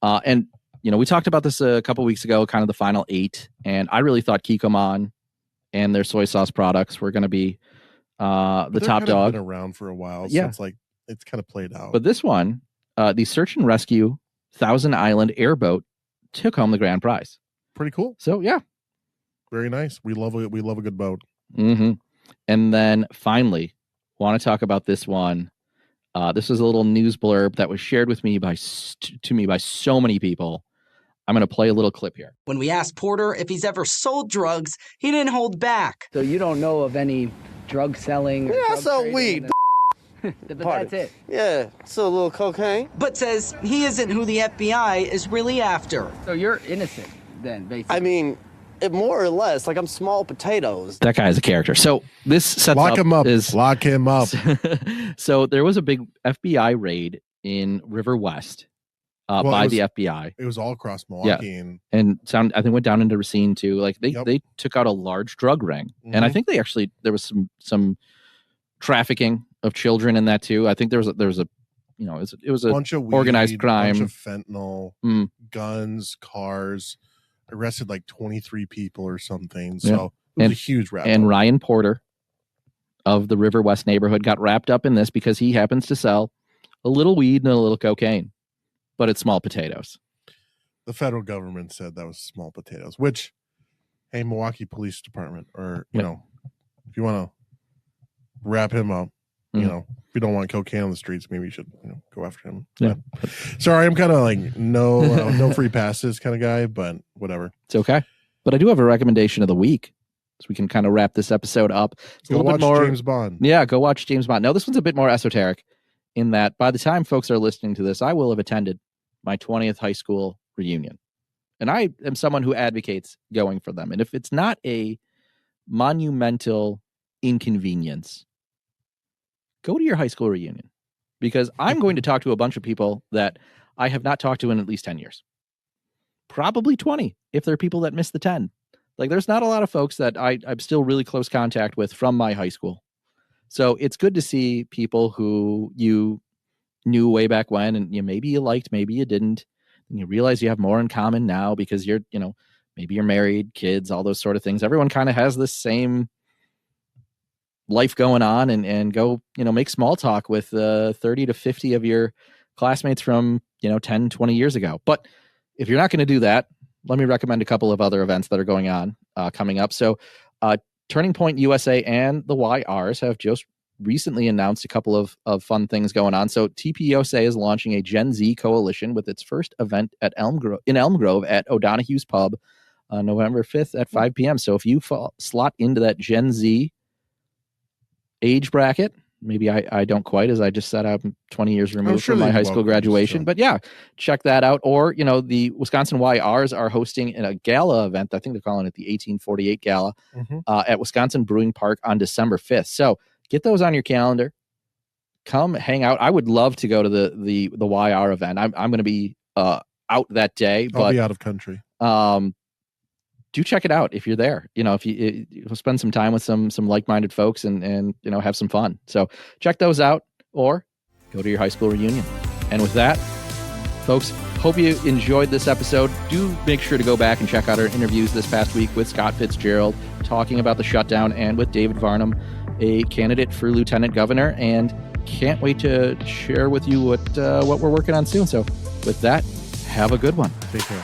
And we talked about this a couple weeks ago, kind of the final 8, and I really thought Kikkoman and their soy sauce products were going to be the top dog. Been around for a while, so it's kind of played out. But this one, the Search and Rescue Thousand Island Airboat took home the grand prize. Pretty cool. So yeah, very nice. We love a good boat. And then finally, want to talk about this one. This was a little news blurb that was shared with me by so many people. I'm going to play a little clip here. When we asked Porter if he's ever sold drugs, he didn't hold back. So you don't know of any drug selling? Or I sell weed. But that's it. Yeah, so a little cocaine. But says he isn't who the FBI is really after. So you're innocent then, basically. I mean, more or less, like I'm small potatoes. That guy is a character. So this sets Lock him up. So there was a big FBI raid in River West by the FBI. It was all across Milwaukee. And I think went down into Racine too. Like they took out a large drug ring. And I think there was some trafficking of children in that too. I think there was a it was a bunch of weed, organized crime, bunch of fentanyl, guns, cars. Arrested like 23 people or something. So it was a huge wrap. And Ryan Porter of the River West neighborhood got wrapped up in this because he happens to sell a little weed and a little cocaine, but it's small potatoes. The federal government said that was small potatoes, which, hey, Milwaukee Police Department, or, if you want to wrap him up, if you don't want cocaine on the streets, maybe you should go after him. Yeah. Sorry, I'm kind of like no free passes kind of guy, but whatever. It's okay. But I do have a recommendation of the week, so we can kind of wrap this episode up. It's a little bit more James Bond. Yeah, go watch James Bond. Now, this one's a bit more esoteric in that by the time folks are listening to this, I will have attended my 20th high school reunion. And I am someone who advocates going for them. And if it's not a monumental inconvenience, go to your high school reunion, because I'm going to talk to a bunch of people that I have not talked to in at least 10 years. Probably 20, if there are people that miss the 10. Like, there's not a lot of folks that I'm still really close contact with from my high school. So it's good to see people who you knew way back when, and maybe you liked, maybe you didn't. and you realize you have more in common now because you're, maybe you're married, kids, all those sort of things. Everyone kind of has this same life going on, and go, make small talk with 30 to 50 of your classmates from, 10, 20 years ago. But if you're not going to do that, let me recommend a couple of other events that are going on coming up. So Turning Point USA and the YRs have just recently announced a couple of fun things going on. So TPUSA is launching a Gen Z coalition with its first event at Elm Grove at O'Donoghue's Pub on November 5th at 5 p.m. So if you slot into that Gen Z age bracket, maybe I don't quite, as I just said, I'm 20 years removed from my high school graduation. But yeah, check that out. Or, the Wisconsin YRs are hosting a gala event. I think they're calling it the 1848 Gala at Wisconsin Brewing Park on December 5th. So get those on your calendar. Come hang out. I would love to go to the YR event. I'm going to be out that day. I'll be out of country. Do check it out if you're there. If you spend some time with some like-minded folks and have some fun. So check those out, or go to your high school reunion. And with that, folks, hope you enjoyed this episode. Do make sure to go back and check out our interviews this past week with Scott Fitzgerald talking about the shutdown, and with David Varnum, a candidate for lieutenant governor, and can't wait to share with you what we're working on soon. So with that, have a good one. Take care.